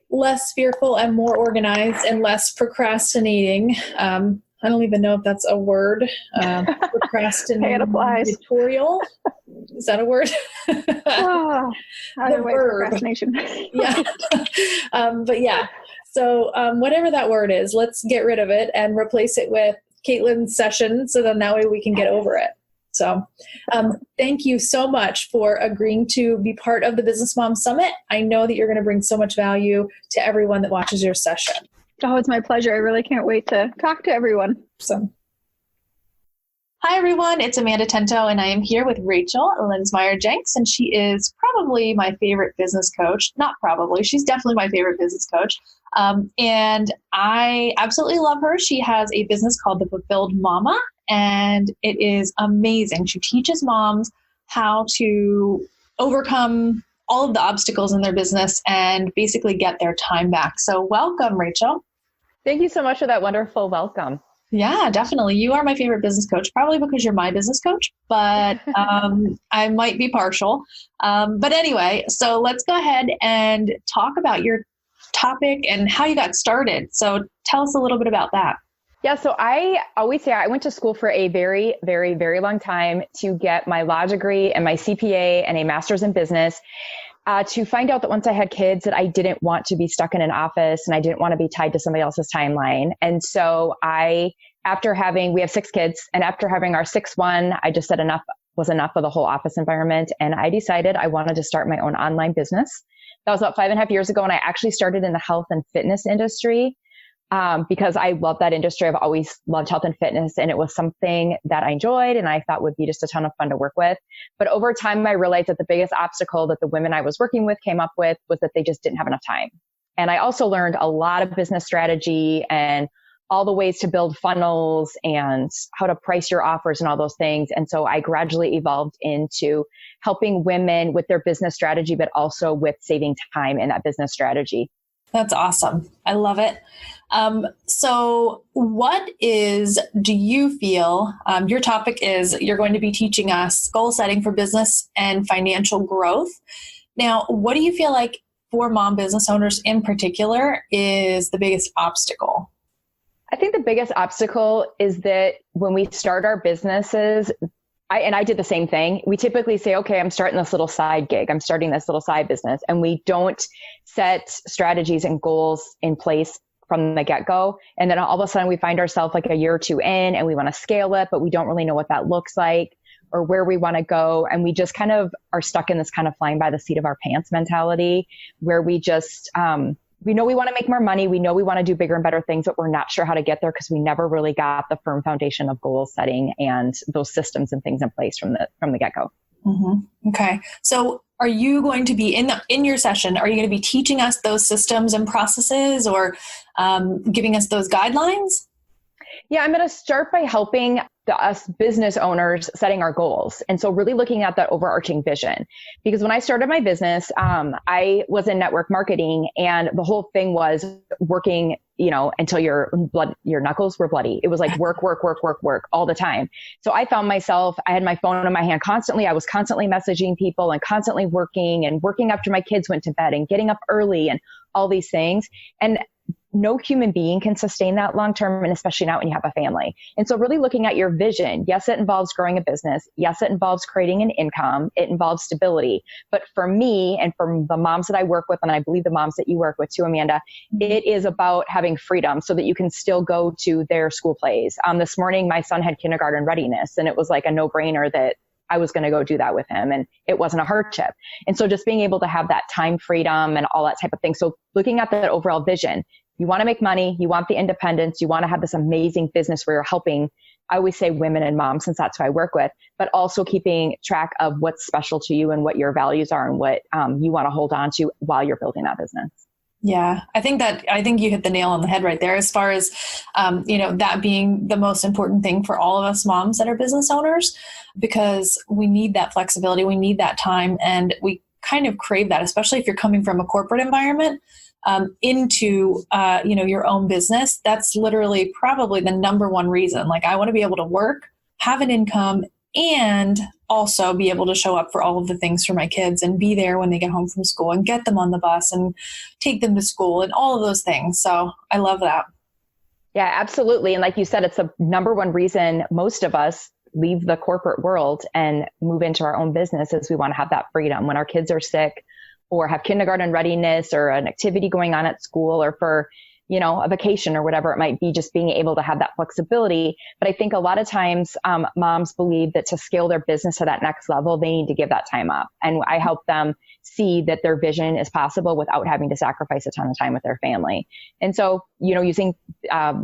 less fearful and more organized and less procrastinating. I don't even know if that's a word. Procrastinatorial. Is that a word? Either way, procrastination. Yeah. But yeah. So whatever that word is, let's get rid of it and replace it with Caitlynn's session, so then that way we can get over it. So thank you so much for agreeing to be part of the Business Mom Summit. I know that you're going to bring so much value to everyone that watches your session. Oh, it's my pleasure. I really can't wait to talk to everyone. So. Hi, everyone. It's Amanda Tento, and I am here with Rachael Lenzmeier Jencks, and she is probably my favorite business coach. Not probably. She's definitely my favorite business coach. And I absolutely love her. She has a business called The Fulfilled Mama, and it is amazing. She teaches moms how to overcome all of the obstacles in their business and basically get their time back. So welcome, Rachael. Thank you so much for that wonderful welcome. Yeah, definitely. You are my favorite business coach, probably because you're my business coach, but I might be partial. But anyway, so let's go ahead and talk about your topic and how you got started. So tell us a little bit about that. Yeah, so I always say I went to school for a very, very, very long time to get my law degree and my CPA and a master's in business. To find out that once I had kids that I didn't want to be stuck in an office and I didn't want to be tied to somebody else's timeline. And so we have 6 kids, and after having our 6th one, I just said enough was enough of the whole office environment. And I decided I wanted to start my own online business. That was about 5.5 years ago. And I actually started in the health and fitness industry. Because I love that industry. I've always loved health and fitness, and it was something that I enjoyed and I thought would be just a ton of fun to work with. But over time, I realized that the biggest obstacle that the women I was working with came up with was that they just didn't have enough time. And I also learned a lot of business strategy and all the ways to build funnels and how to price your offers and all those things. And so I gradually evolved into helping women with their business strategy, but also with saving time in that business strategy. That's awesome. I love it. So do you feel, your topic is you're going to be teaching us goal setting for business and financial growth. Now, what do you feel like for mom business owners in particular is the biggest obstacle? I think the biggest obstacle is that when we start our businesses, I did the same thing. We typically say, okay, I'm starting this little side gig. I'm starting this little side business. And we don't set strategies and goals in place from the get-go. And then all of a sudden we find ourselves like a year or 2 in and we want to scale it, but we don't really know what that looks like or where we want to go. And we just kind of are stuck in this kind of flying by the seat of our pants mentality where we just, we know we want to make more money. We know we want to do bigger and better things, but we're not sure how to get there because we never really got the firm foundation of goal setting and those systems and things in place from the get-go. Mm-hmm. Okay. So are you going to be in your session? Are you going to be teaching us those systems and processes, or giving us those guidelines? Yeah, I'm going to start by helping us business owners setting our goals. And so really looking at that overarching vision, because when I started my business, I was in network marketing, and the whole thing was working, until your knuckles were bloody. It was like work all the time. So I found myself, I had my phone in my hand constantly. I was constantly messaging people and constantly working after my kids went to bed and getting up early and all these things. And no human being can sustain that long term, and especially not when you have a family. And so really looking at your vision, yes, it involves growing a business. Yes, it involves creating an income. It involves stability. But for me and for the moms that I work with, and I believe the moms that you work with too, Amanda, it is about having freedom so that you can still go to their school plays. This morning, my son had kindergarten readiness, and it was like a no-brainer that I was going to go do that with him, and it wasn't a hardship. And so just being able to have that time freedom and all that type of thing. So looking at that overall vision, you want to make money, you want the independence, you want to have this amazing business where you're helping, I always say women and moms, since that's who I work with, but also keeping track of what's special to you and what your values are and what you want to hold on to while you're building that business. Yeah, I think you hit the nail on the head right there, as far as, that being the most important thing for all of us moms that are business owners, because we need that flexibility. We need that time, and we kind of crave that, especially if you're coming from a corporate environment into, your own business. That's literally probably the number one reason. Like, I want to be able to work, have an income, and also be able to show up for all of the things for my kids and be there when they get home from school and get them on the bus and take them to school and all of those things. So I love that. Yeah, absolutely. And like you said, it's the number one reason most of us leave the corporate world and move into our own business, is we want to have that freedom when our kids are sick or have kindergarten readiness or an activity going on at school, or for, a vacation or whatever it might be, just being able to have that flexibility. But I think a lot of times moms believe that to scale their business to that next level, they need to give that time up. And I help them see that their vision is possible without having to sacrifice a ton of time with their family. And so, using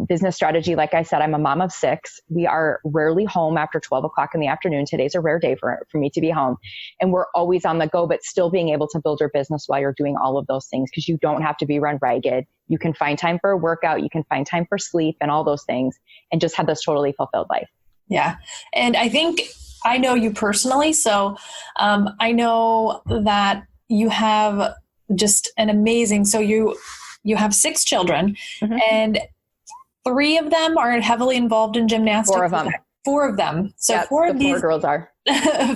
business strategy, like I said, I'm a mom of 6. We are rarely home after 12 o'clock in the afternoon. Today's a rare day for me to be home. And we're always on the go, but still being able to build your business while you're doing all of those things, because you don't have to be run ragged. You can find time for a workout, you can find time for sleep and all those things, and just have this totally fulfilled life. Yeah. And I think I know you personally. So I know that you have just an amazing, so you have 6 children, mm-hmm. and 3 of them are heavily involved in gymnastics. 4 of them. 4 of them. So yep, 4 of these 4 girls are.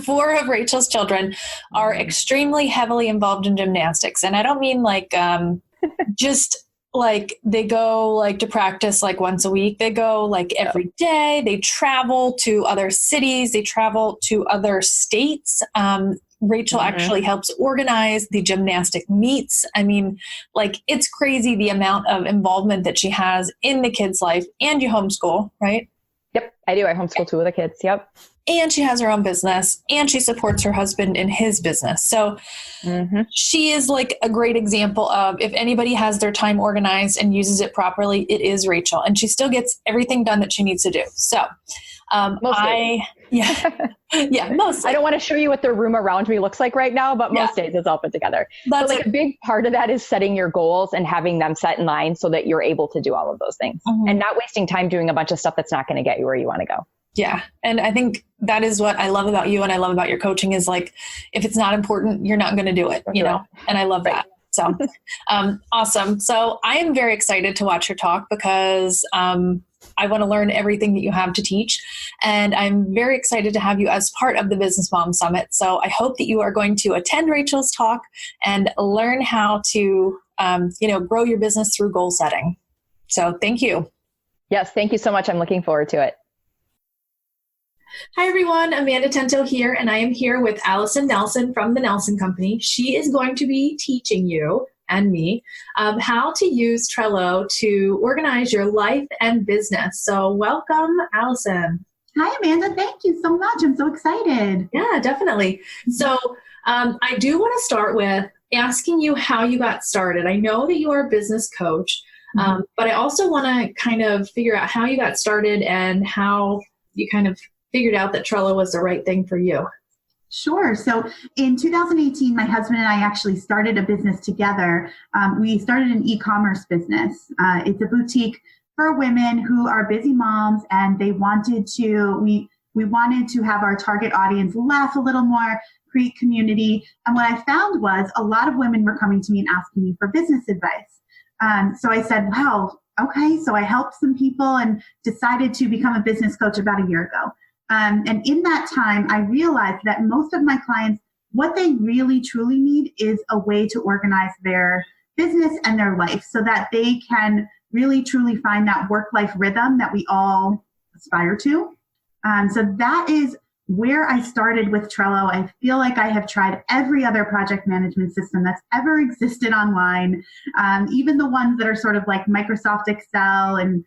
4 of Rachel's children are extremely heavily involved in gymnastics. And I don't mean like just like they go like to practice like once a week. They go like every day. They travel to other cities. They travel to other states. Rachel actually helps organize the gymnastic meets. I mean, like, it's crazy the amount of involvement that she has in the kids' life. And you homeschool, right? Yep, I do. I homeschool 2 of the kids. Yep. And she has her own business, and she supports her husband in his business. So she is like a great example of, if anybody has their time organized and uses it properly, it is Rachael. And she still gets everything done that she needs to do. So most days. I don't want to show you what the room around me looks like right now, but most days it's all put together. That's like a big part of that is setting your goals and having them set in line so that you're able to do all of those things and not wasting time doing a bunch of stuff that's not going to get you where you want to go. Yeah. And I think that is what I love about you, and I love about your coaching, is like, if it's not important, you're not going to do it, and I love that. So awesome. So I am very excited to watch your talk, because I want to learn everything that you have to teach. And I'm very excited to have you as part of the Business Mom Summit. So I hope that you are going to attend Rachel's talk and learn how to, grow your business through goal setting. So thank you. Yes. Thank you so much. I'm looking forward to it. Hi, everyone. Amanda Tento here, and I am here with Allison Nelson from the Nelson Company. She is going to be teaching you and me how to use Trello to organize your life and business. So welcome, Allison. Hi, Amanda. Thank you so much. I'm so excited. Yeah, definitely. So I do want to start with, asking you how you got started. I know that you are a business coach, but I also want to kind of figure out how you got started and how you kind of figured out that Trello was the right thing for you. Sure. So in 2018, my husband and I actually started a business together. We started an e-commerce business. It's a boutique for women who are busy moms, and they wanted to, we wanted to have our target audience laugh a little more, create community. And what I found was a lot of women were coming to me and asking me for business advice. So I said, wow, okay. So I helped some people and decided to become a business coach about a year ago. And in that time, I realized that most of my clients, what they really truly need is a way to organize their business and their life so that they can really truly find that work-life rhythm that we all aspire to. So that is where I started with Trello. I feel like I have tried every other project management system that's ever existed online, even the ones that are sort of like Microsoft Excel and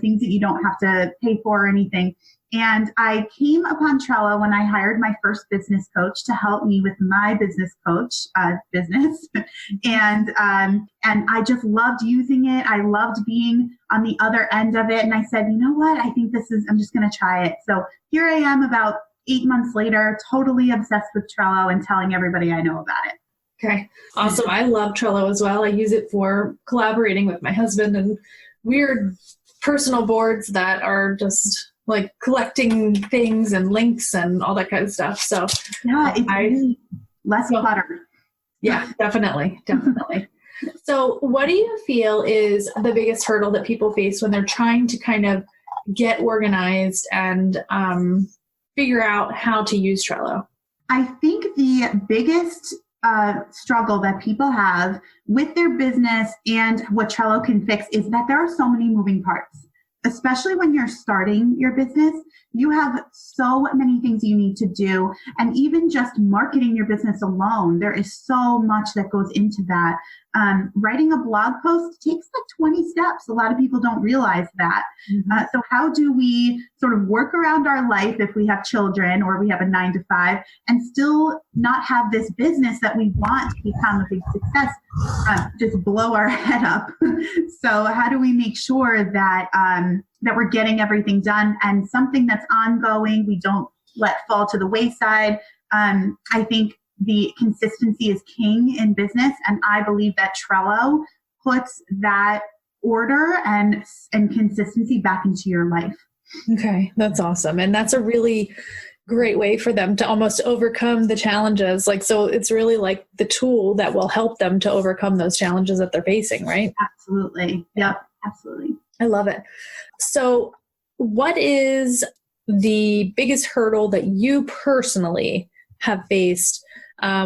things that you don't have to pay for or anything. And I came upon Trello when I hired my first business coach to help me with my business coach business. And I just loved using it. I loved being on the other end of it. And I said, you know what? I think I'm just going to try it. So here I am about 8 months later, totally obsessed with Trello and telling everybody I know about it. Okay. Awesome. I love Trello as well. I use it for collaborating with my husband and weird personal boards that are just like collecting things and links and all that kind of stuff. So yeah, it's really less clutter. Yeah, definitely. So what do you feel is the biggest hurdle that people face when they're trying to kind of get organized and figure out how to use Trello? I think the biggest struggle that people have with their business and what Trello can fix is that there are so many moving parts. Especially when you're starting your business, you have so many things you need to do. And even just marketing your business alone, there is so much that goes into that. Writing a blog post takes like 20 steps. A lot of people don't realize that. So how do we sort of work around our life if we have children or we have a 9-to-5 and still not have this business that we want to become a big success, just blow our head up? So how do we make sure that that we're getting everything done and something that's ongoing, we don't let fall to the wayside? I think the consistency is king in business, and I believe that Trello puts that order and consistency back into your life. Okay, that's awesome. And that's a really great way for them to almost overcome the challenges. So it's really like the tool that will help them to overcome those challenges that they're facing, right? Absolutely. Yep, absolutely. I love it. So what is the biggest hurdle that you personally have faced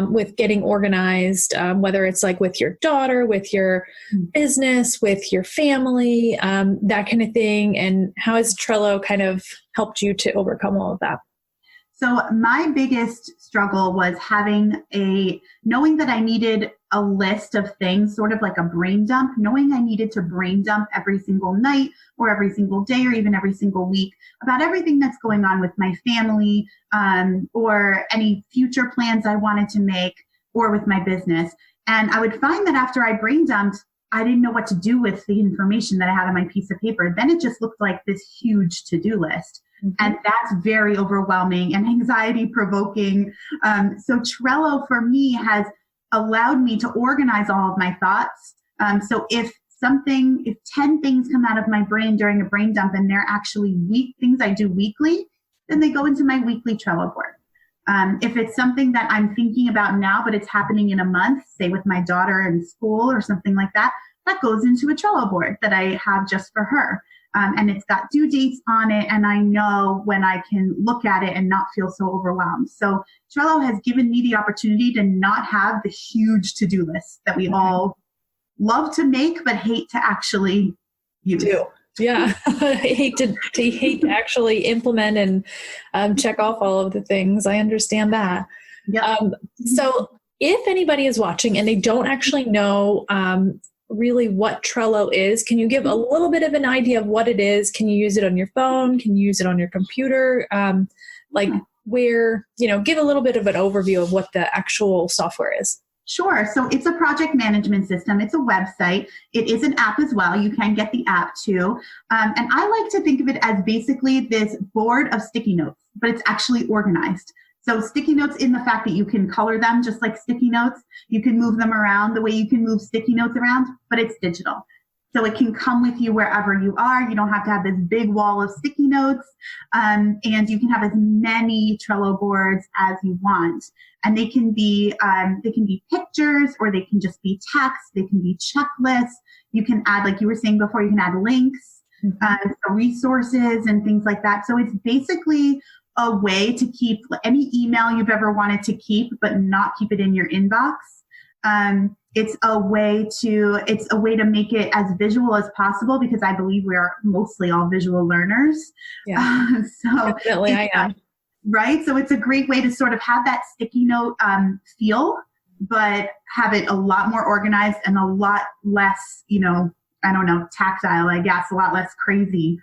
with getting organized, whether it's like with your daughter, with your business, with your family, that kind of thing? And how has Trello kind of helped you to overcome all of that? So my biggest struggle was knowing that I needed a list of things, sort of like a brain dump, knowing I needed to brain dump every single night or every single day or even every single week about everything that's going on with my family, or any future plans I wanted to make, or with my business. And I would find that after I brain dumped, I didn't know what to do with the information that I had on my piece of paper. Then it just looked like this huge to-do list. And that's very overwhelming and anxiety provoking. So Trello for me has allowed me to organize all of my thoughts. So if 10 things come out of my brain during a brain dump and they're actually things I do weekly, then they go into my weekly Trello board. If it's something that I'm thinking about now, but it's happening in a month, say with my daughter in school or something like that, that goes into a Trello board that I have just for her. And it's got due dates on it, and I know when I can look at it and not feel so overwhelmed. So Trello has given me the opportunity to not have the huge to-do list that we all love to make but hate to actually use. Yeah, I hate to actually implement and check off all of the things. I understand that. Yep. So if anybody is watching and they don't actually know really what Trello is, can you give a little bit of an idea of what it is? Can you use it on your phone? Can you use it on your computer? Give a little bit of an overview of what the actual software is. Sure. So it's a project management system. It's a website. It is an app as well. You can get the app too. And I like to think of it as basically this board of sticky notes, but it's actually organized. So sticky notes in the fact that you can color them just like sticky notes. You can move them around the way you can move sticky notes around, but it's digital. So it can come with you wherever you are. You don't have to have this big wall of sticky notes. And you can have as many Trello boards as you want. And they can be pictures, or they can just be text. They can be checklists. You can add, like you were saying before, you can add links, resources and things like that. So it's basically a way to keep any email you've ever wanted to keep, but not keep it in your inbox. It's a way to make it as visual as possible, because I believe we are mostly all visual learners. Yeah, so definitely I am. Right. So it's a great way to sort of have that sticky note feel, but have it a lot more organized and a lot less, tactile, I guess, a lot less crazy.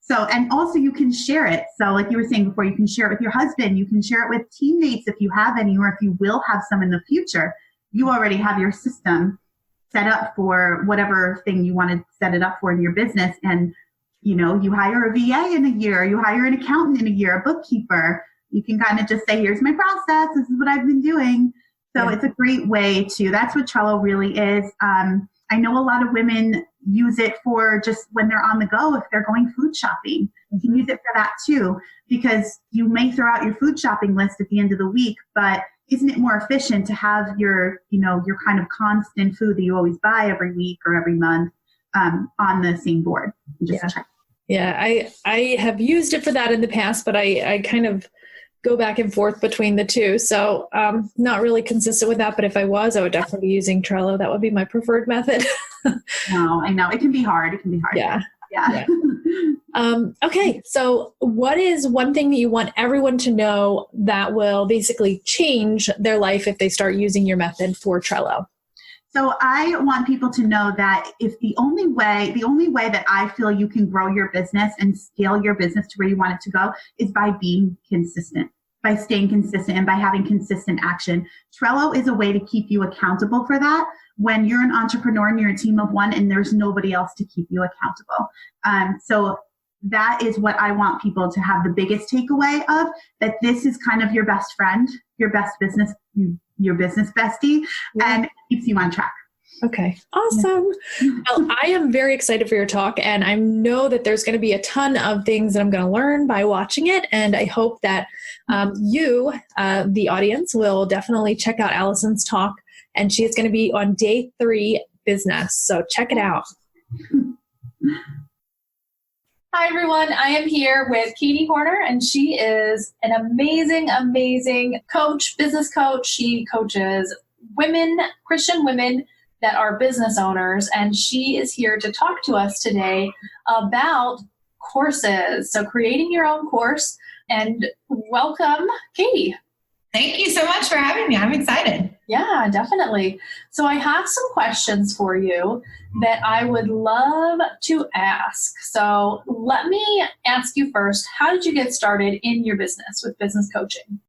So, and also you can share it. So like you were saying before, you can share it with your husband, you can share it with teammates if you have any, or if you will have some in the future. You already have your system set up for whatever thing you want to set it up for in your business. And, you hire a VA in a year, you hire an accountant in a year, a bookkeeper. You can kind of just say, here's my process. This is what I've been doing. So It's a great way that's what Trello really is. I know a lot of women use it for just when they're on the go, if they're going food shopping. You can use it for that too, because you may throw out your food shopping list at the end of the week, but isn't it more efficient to have your kind of constant food that you always buy every week or every month on the same board? Check. Yeah, I have used it for that in the past, but I kind of go back and forth between the two. So not really consistent with that, but if I was, I would definitely be using Trello. That would be my preferred method. No, I know. It can be hard. Yeah. Okay. So what is one thing that you want everyone to know that will basically change their life if they start using your method for Trello? So I want people to know that if the only way that I feel you can grow your business and scale your business to where you want it to go is by being consistent, by staying consistent and by having consistent action. Trello is a way to keep you accountable for that when you're an entrepreneur and you're a team of one and there's nobody else to keep you accountable. So that is what I want people to have the biggest takeaway of, that this is kind of your best friend, your best business, your business bestie, and it keeps you on track. Okay. Awesome. Well, I am very excited for your talk, and I know that there's going to be a ton of things that I'm going to learn by watching it. And I hope that you, the audience, will definitely check out Allison's talk, and she is going to be on day 3 business. So check it out. Hi, everyone. I am here with Katie Hornor, and she is an amazing, amazing coach, business coach. She coaches women, Christian women that are business owners, and she is here to talk to us today about courses. So creating your own course, and welcome, Katie. Thank you so much for having me. I'm excited. Yeah, definitely. So I have some questions for you that I would love to ask. So let me ask you first, how did you get started in your business with business coaching?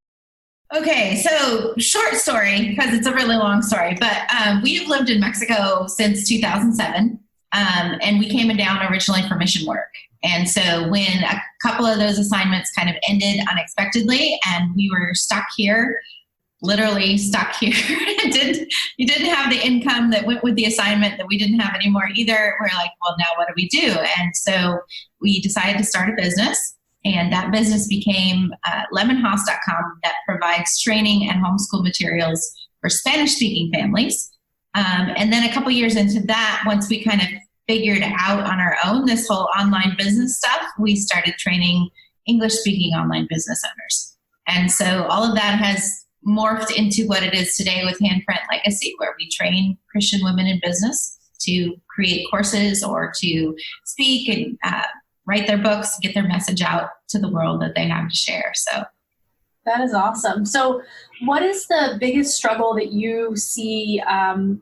Okay, so short story, because it's a really long story, but we've lived in Mexico since 2007, and we came down originally for mission work. And so when a couple of those assignments kind of ended unexpectedly and we were stuck here, literally stuck here, you didn't have the income that went with the assignment that we didn't have anymore either. We're like, well, now what do we do? And so we decided to start a business, and that business became lemonhouse.com, that provides training and homeschool materials for Spanish-speaking families. And then a couple years into that, once we kind of figured out on our own this whole online business stuff, we started training English-speaking online business owners. And so all of that has morphed into what it is today with Handprint Legacy, where we train Christian women in business to create courses or to speak and write their books, get their message out to the world that they have to share. So that is awesome. So what is the biggest struggle that you see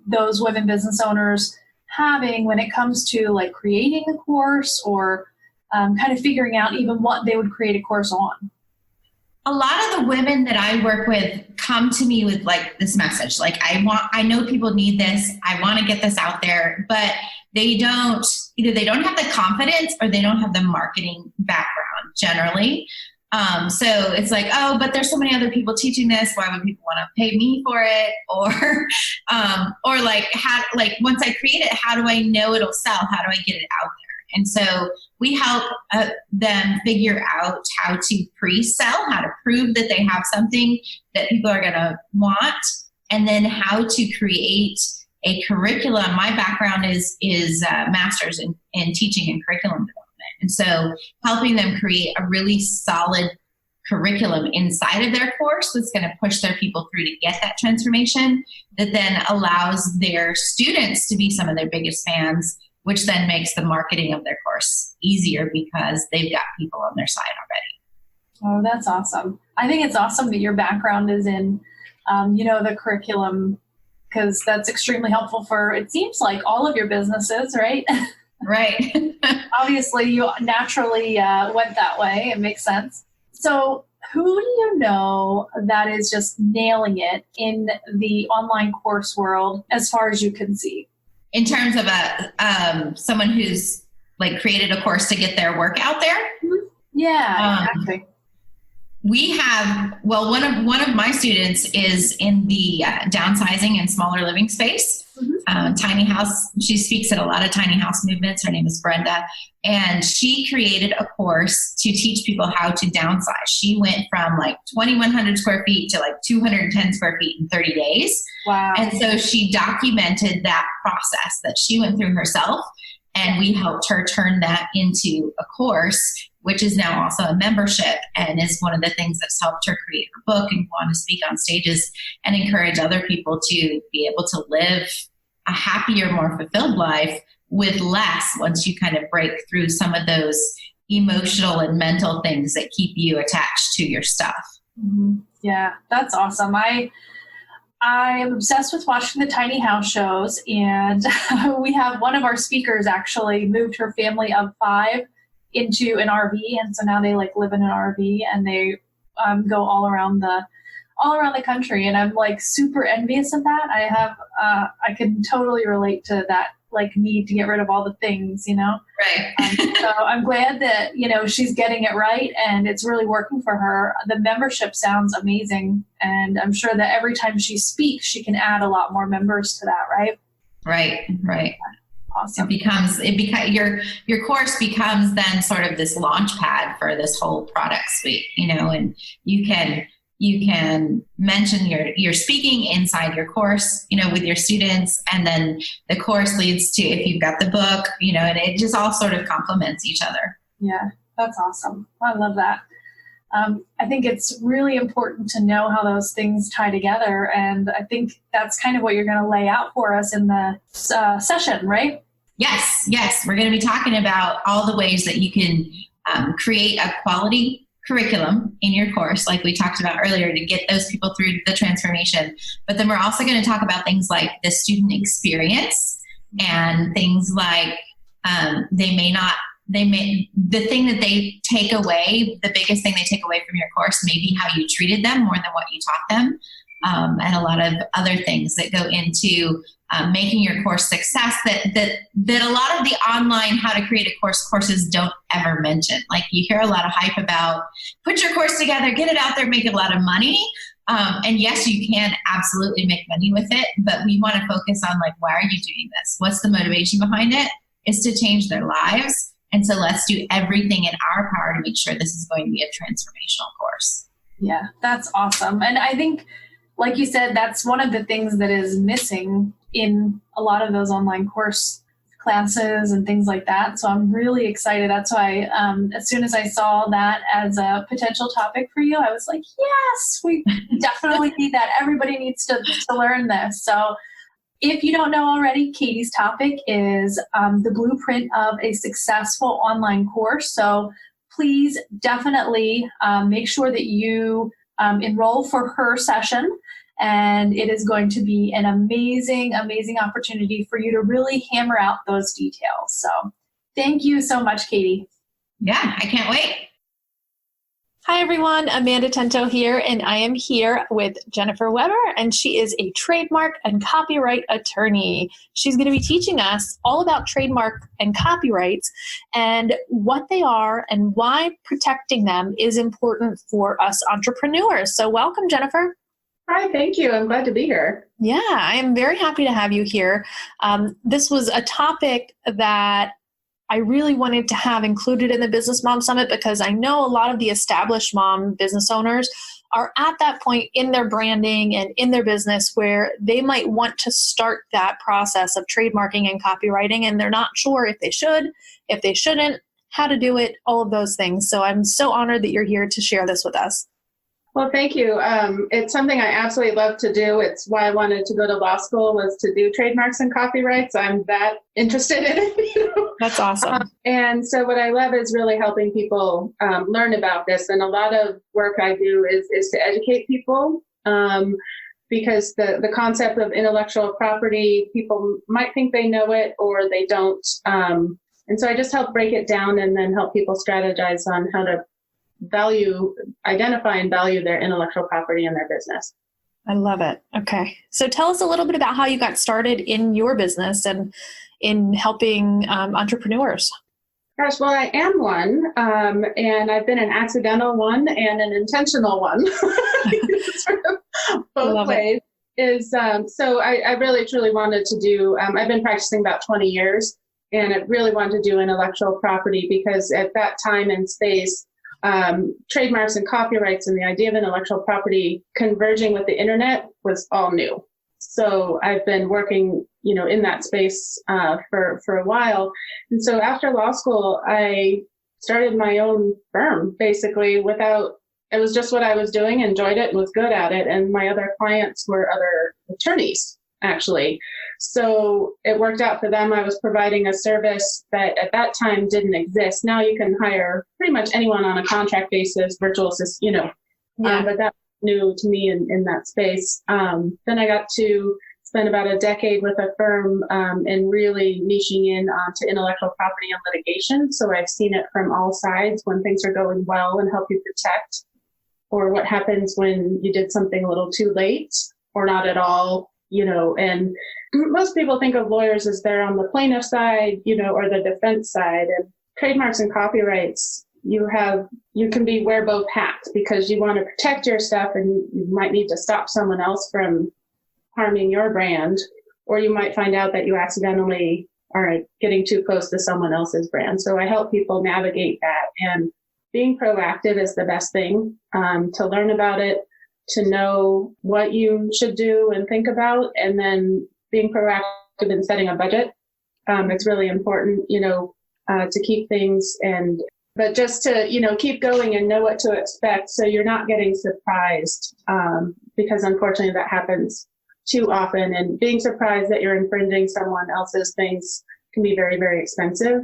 those women business owners having when it comes to like creating a course or kind of figuring out even what they would create a course on? A lot of the women that I work with come to me with like this message. Like I know people need this. I want to get this out there, but either they don't have the confidence or they don't have the marketing background generally. So it's like, oh, but there's so many other people teaching this. Why would people want to pay me for it? Or like once I create it, how do I know it'll sell? How do I get it out there? And so we help them figure out how to pre-sell, how to prove that they have something that people are going to want, and then how to create a curriculum. My background is master's in teaching and curriculum development. And so helping them create a really solid curriculum inside of their course that's going to push their people through to get that transformation, that then allows their students to be some of their biggest fans, which then makes the marketing of their course easier because they've got people on their side already. Oh, that's awesome. I think it's awesome that your background is in, the curriculum, because that's extremely helpful for, it seems like, all of your businesses, right? Right. Obviously, you naturally went that way. It makes sense. So who do you know that is just nailing it in the online course world as far as you can see? In terms of someone who's like created a course to get their work out there? Yeah, exactly. We have, one of my students is in the downsizing and smaller living space. Tiny house. She speaks at a lot of tiny house movements. Her name is Brenda. And she created a course to teach people how to downsize. She went from like 2,100 square feet to like 210 square feet in 30 days. Wow. And so she documented that process that she went through herself. And we helped her turn that into a course, which is now also a membership, and is one of the things that's helped her create her book and go on to speak on stages and encourage other people to be able to live a happier, more fulfilled life with less once you kind of break through some of those emotional and mental things that keep you attached to your stuff. Mm-hmm. Yeah, that's awesome. I am obsessed with watching the tiny house shows, and we have one of our speakers actually moved her family of 5 into an RV, and so now they like live in an RV and they go all around the country, and I'm like super envious of that. I can totally relate to that like need to get rid of all the things, Right. So I'm glad that she's getting it right and it's really working for her. The membership sounds amazing, and I'm sure that every time she speaks she can add a lot more members to that, right? Right. Awesome. Your course becomes then sort of this launch pad for this whole product suite, and you can mention your speaking inside your course, with your students, and then the course leads to, if you've got the book, and it just all sort of complements each other. Yeah, that's awesome. I love that. I think it's really important to know how those things tie together. And I think that's kind of what you're going to lay out for us in the session, right? Yes. We're going to be talking about all the ways that you can create a quality curriculum in your course, like we talked about earlier, to get those people through the transformation. But then we're also going to talk about things like the student experience and things like the thing that they take away, the biggest thing they take away from your course, maybe how you treated them more than what you taught them, and a lot of other things that go into making your course success that a lot of the online how to create a courses don't ever mention. Like you hear a lot of hype about put your course together, get it out there, make a lot of money. And yes, you can absolutely make money with it, but we want to focus on like, why are you doing this? What's the motivation behind it? It's to change their lives. And so let's do everything in our power to make sure this is going to be a transformational course. Yeah, that's awesome. And I think, like you said, that's one of the things that is missing in a lot of those online course classes and things like that. So I'm really excited. That's why as soon as I saw that as a potential topic for you, I was like, yes, we definitely need that. Everybody needs to learn this. So if you don't know already, Katie's topic is the blueprint of a successful online course. So please definitely make sure that you enroll for her session. And it is going to be an amazing, amazing opportunity for you to really hammer out those details. So thank you so much, Katie. Yeah, I can't wait. Hi, everyone. Amanda Tento here, and I am here with Jennifer Weber, and she is a trademark and copyright attorney. She's going to be teaching us all about trademark and copyrights and what they are and why protecting them is important for us entrepreneurs. So welcome, Jennifer. Hi, thank you. I'm glad to be here. Yeah, I am very happy to have you here. This was a topic that I really wanted to have included in the Business Mom Summit because I know a lot of the established mom business owners are at that point in their branding and in their business where they might want to start that process of trademarking and copywriting, and they're not sure if they should, if they shouldn't, how to do it, all of those things. So I'm so honored that you're here to share this with us. Well, thank you. It's something I absolutely love to do. It's why I wanted to go to law school, was to do trademarks and copyrights. I'm that interested in it. That's awesome. And so what I love is really helping people learn about this. And a lot of work I do is to educate people because the concept of intellectual property, people might think they know it or they don't. And so I just help break it down and then help people strategize on how to identify and value their intellectual property in their business. I love it. Okay. So tell us a little bit about how you got started in your business and in helping entrepreneurs. Gosh, well, I am one, and I've been an accidental one and an intentional one. Sort of both ways. So I really, truly wanted to do, I've been practicing about 20 years, and I really wanted to do intellectual property because at that time and space, trademarks and copyrights and the idea of intellectual property converging with the internet was all new. So I've been working, in that space for a while. And so after law school, I started my own firm, basically it was just what I was doing, enjoyed it, and was good at it. And my other clients were other attorneys, actually. So it worked out for them. I was providing a service that at that time didn't exist. Now you can hire pretty much anyone on a contract basis, virtual assistant, but that was new to me in that space. Then I got to spend about a decade with a firm and really niching in onto intellectual property and litigation. So I've seen it from all sides when things are going well and help you protect, or what happens when you did something a little too late or not at all, and most people think of lawyers as they're on the plaintiff side, or the defense side. And trademarks and copyrights, you can wear both hats because you want to protect your stuff and you might need to stop someone else from harming your brand, or you might find out that you accidentally are getting too close to someone else's brand. So I help people navigate that, and being proactive is the best thing, to learn about it, to know what you should do and think about, and then being proactive in setting a budget. It's really important, to keep things but just to, keep going and know what to expect so you're not getting surprised, because unfortunately that happens too often, and being surprised that you're infringing someone else's things can be very, very expensive.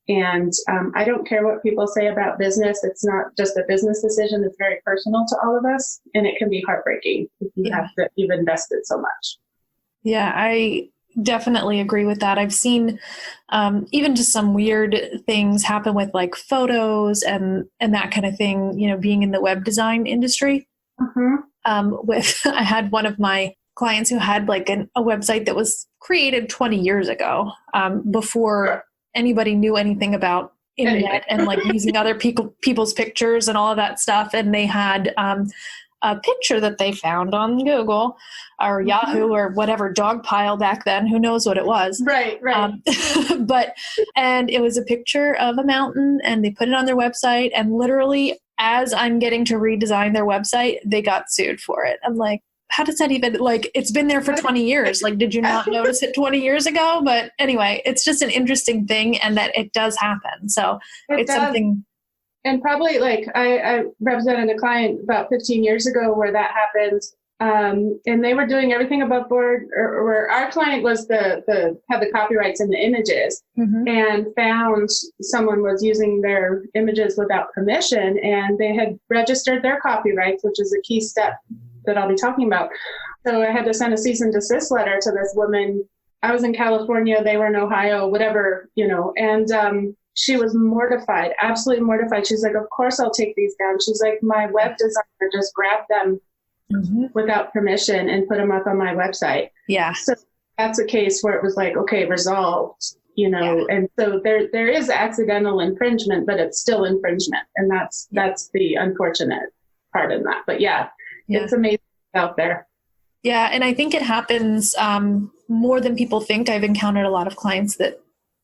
And I don't care what people say about business. It's not just a business decision. It's very personal to all of us, and it can be heartbreaking if you've invested so much. Yeah, I definitely agree with that. I've seen even just some weird things happen with like photos and that kind of thing, being in the web design industry. Mm-hmm. I had one of my clients who had like a website that was created 20 years ago, before anybody knew anything about internet and like using other people's pictures and all of that stuff. And they had a picture that they found on Google or Yahoo or whatever, dog pile back then, who knows what it was. Right. And it was a picture of a mountain, and they put it on their website, and literally as I'm getting to redesign their website, they got sued for it. I'm like, how does that even, it's been there for 20 years. Did you not notice it 20 years ago? But anyway, it's just an interesting thing, and that it does happen. So it's something. And probably I represented a client about 15 years ago where that happened. And they were doing everything above board, or where our client was had the copyrights in the images, mm-hmm. and found someone was using their images without permission, and they had registered their copyrights, which is a key step that I'll be talking about. So I had to send a cease and desist letter to this woman. I was in California, they were in Ohio, whatever, and she was mortified, absolutely mortified. She's like, of course I'll take these down. She's like, my web designer just grabbed them without permission and put them up on my website. Yeah. So that's a case where it was like, okay, resolved, you know, and so there is accidental infringement, but it's still infringement. And that's the unfortunate part in that. But it's amazing out there. Yeah. And I think it happens more than people think. I've encountered a lot of clients that,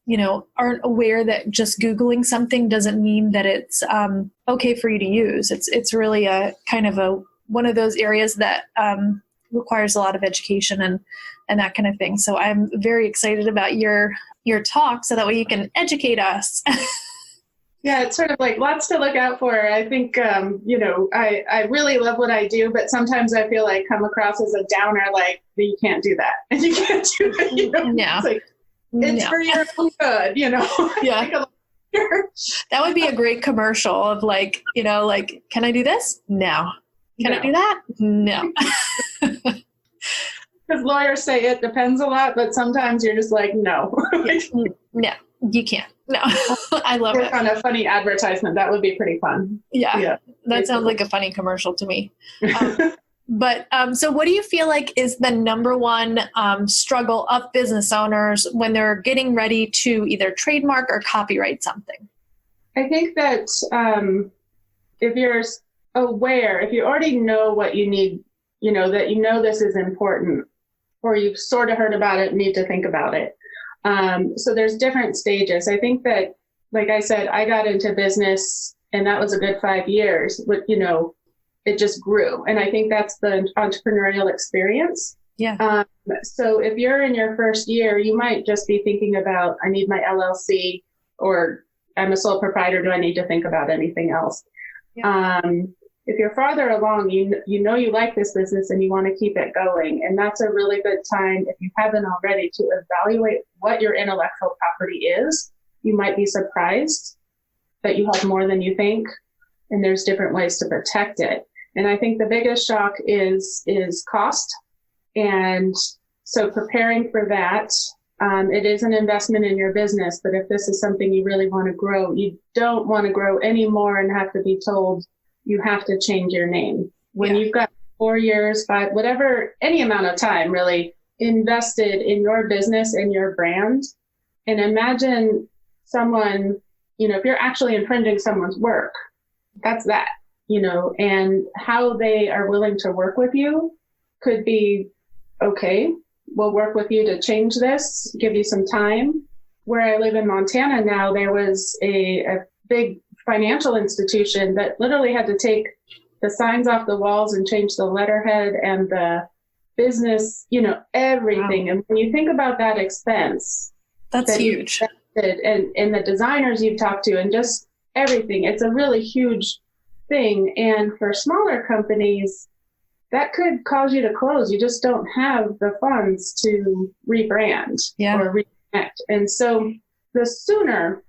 you know, aren't aware that just Googling something doesn't mean that it's okay for you to use. It's really a kind of one of those areas that requires a lot of education and that kind of thing. So I'm very excited about your talk so that way you can educate us. Yeah, it's sort of like lots to look out for. I think, you know, I really love what I do, but sometimes I feel like come across as a downer, like you can't do that and you can't do it. You know? Yeah. It's like, it's for your own good, you know? Yeah. That would be a great commercial of like, you know, like, can I do this? No. Can I do that? No. Because lawyers say it depends a lot, but sometimes you're just like, no. No, you can't. No. I love it. On a funny advertisement. That would be pretty fun. Yeah. That sounds like a funny commercial to me. But so what do you feel like is the number one struggle of business owners when they're getting ready to either trademark or copyright something? I think that if you're aware, if you already know what you need, you know, that you know this is important, or you've sort of heard about it, need to think about it. So there's different stages. I think that, like I said, I got into business and that was a good 5 years, but, you know, it just grew. And I think that's the entrepreneurial experience. Yeah. So if you're in your first year, you might just be thinking about, I need my LLC, or I'm a sole proprietor. Do I need to think about anything else? Yeah. If you're farther along, you know you like this business and you want to keep it going. And that's a really good time, if you haven't already, to evaluate what your intellectual property is. You might be surprised that you have more than you think, and there's different ways to protect it. And I think the biggest shock is cost. And so preparing for that, it is an investment in your business, but if this is something you really want to grow, you don't want to grow anymore and have to be told you have to change your name. When you've got 4 years, 5, whatever, any amount of time really invested in your business and your brand, and imagine someone, you know, if you're actually infringing someone's work, that's that, you know, and how they are willing to work with you could be, okay, we'll work with you to change this, give you some time. Where I live in Montana now, there was a big financial institution that literally had to take the signs off the walls and change the letterhead and the business, you know, everything. Wow. And when you think about that expense, that's huge. And the designers you've talked to and just everything, it's a really huge thing. And for smaller companies, that could cause you to close. You just don't have the funds to rebrand or reconnect. And so the sooner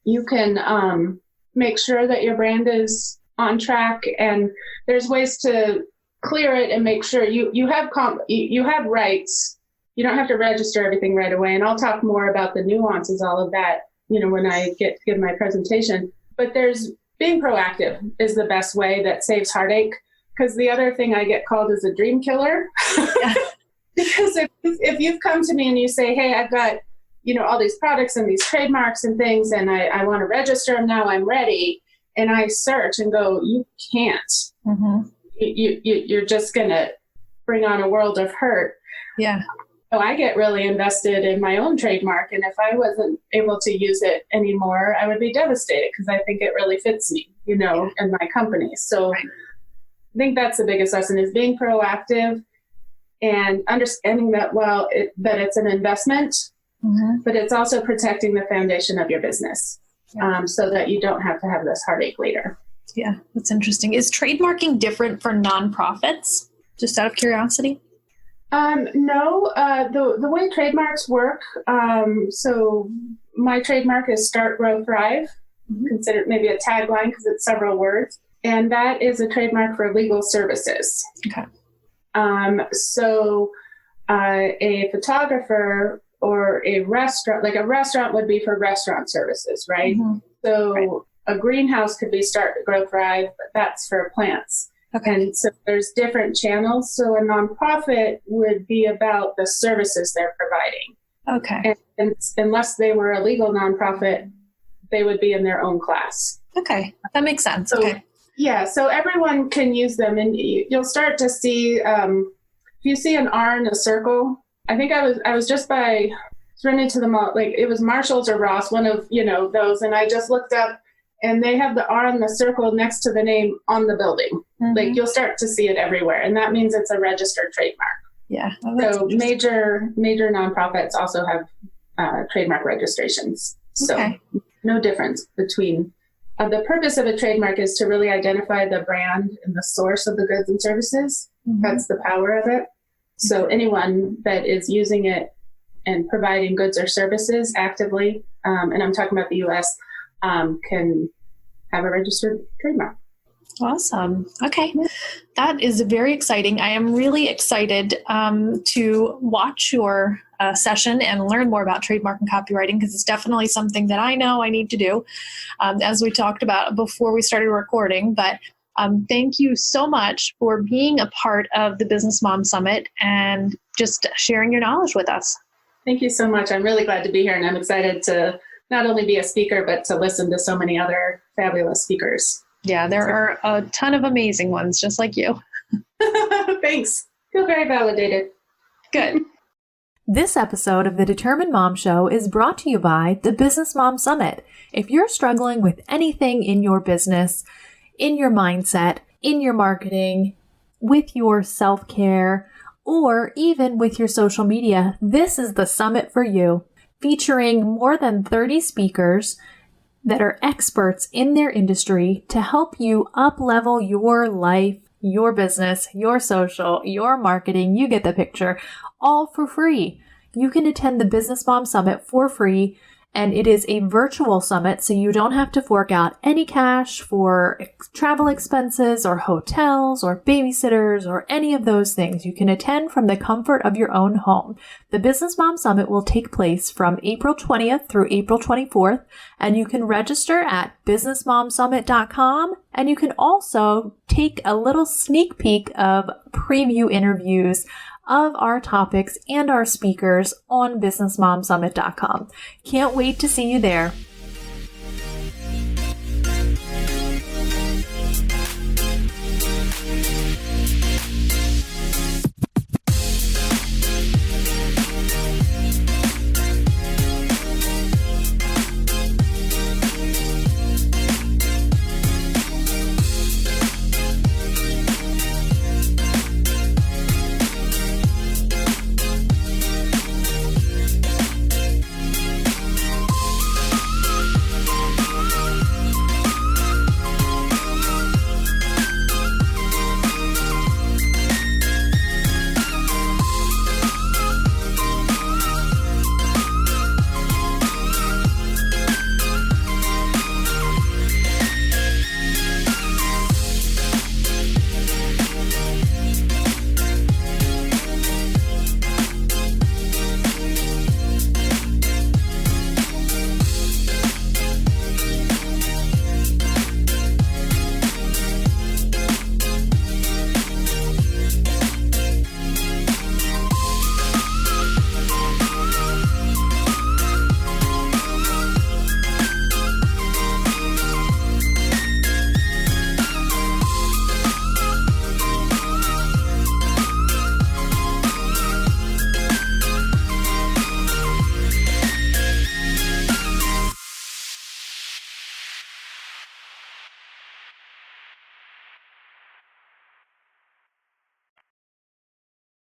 you can make sure that your brand is on track, and there's ways to clear it and make sure you have rights. You don't have to register everything right away. And I'll talk more about the nuances, all of that, you know, when I get to give my presentation. But there's being proactive is the best way that saves heartache. Because the other thing I get called is a dream killer. Because if you've come to me and you say, hey, I've got, you know, all these products and these trademarks and things, and I want to register them now, I'm ready. And I search and go, you can't. Mm-hmm. You're just going to bring on a world of hurt. Yeah. So I get really invested in my own trademark. And if I wasn't able to use it anymore, I would be devastated because I think it really fits me, you know, and my company. So I think that's the biggest lesson, is being proactive and understanding that, that it's an investment, but it's also protecting the foundation of your business, so that you don't have to have this heartache later. Yeah, that's interesting. Is trademarking different for nonprofits? Just out of curiosity? No, the way trademarks work, so my trademark is Start, Grow, Thrive, considered maybe a tagline because it's several words. And that is a trademark for legal services. Okay. So a photographer or a restaurant, like a restaurant would be for restaurant services, right? Mm-hmm. So right. A greenhouse could be Start to Grow Thrive, but that's for plants. Okay. And so there's different channels. So a nonprofit would be about the services they're providing. Okay. And unless they were a legal nonprofit, they would be in their own class. Okay. That makes sense. So, okay. Yeah. So everyone can use them, and you'll start to see, if you see an R in a circle, I think I was just running to the mall, like it was Marshall's or Ross, one of, those. And I just looked up and they have the R in the circle next to the name on the building. Mm-hmm. Like you'll start to see it everywhere. And that means it's a registered trademark. Yeah. So major nonprofits also have trademark registrations. So no difference between the purpose of a trademark is to really identify the brand and the source of the goods and services. Mm-hmm. That's the power of it. So anyone that is using it and providing goods or services actively, and I'm talking about the U.S., can have a registered trademark. Awesome. Okay. That is very exciting. I am really excited to watch your session and learn more about trademark and copywriting, because it's definitely something that I know I need to do, as we talked about before we started recording. But thank you so much for being a part of the Business Mom Summit and just sharing your knowledge with us. Thank you so much. I'm really glad to be here, and I'm excited to not only be a speaker, but to listen to so many other fabulous speakers. Yeah, there are a ton of amazing ones, just like you. Thanks. Feel very validated. Good. This episode of the Determined Mom Show is brought to you by the Business Mom Summit. If you're struggling with anything in your business, in your mindset, in your marketing, with your self-care, or even with your social media, this is the summit for you. Featuring more than 30 speakers that are experts in their industry to help you up-level your life, your business, your social, your marketing. You get the picture, all for free. You can attend the Business Mom Summit for free, and it is a virtual summit, so you don't have to fork out any cash for travel expenses or hotels or babysitters or any of those things. You can attend from the comfort of your own home. The Business Mom Summit will take place from April 20th through April 24th, and you can register at businessmomsummit.com, and you can also take a little sneak peek of preview interviews of our topics and our speakers on businessmomsummit.com. Can't wait to see you there.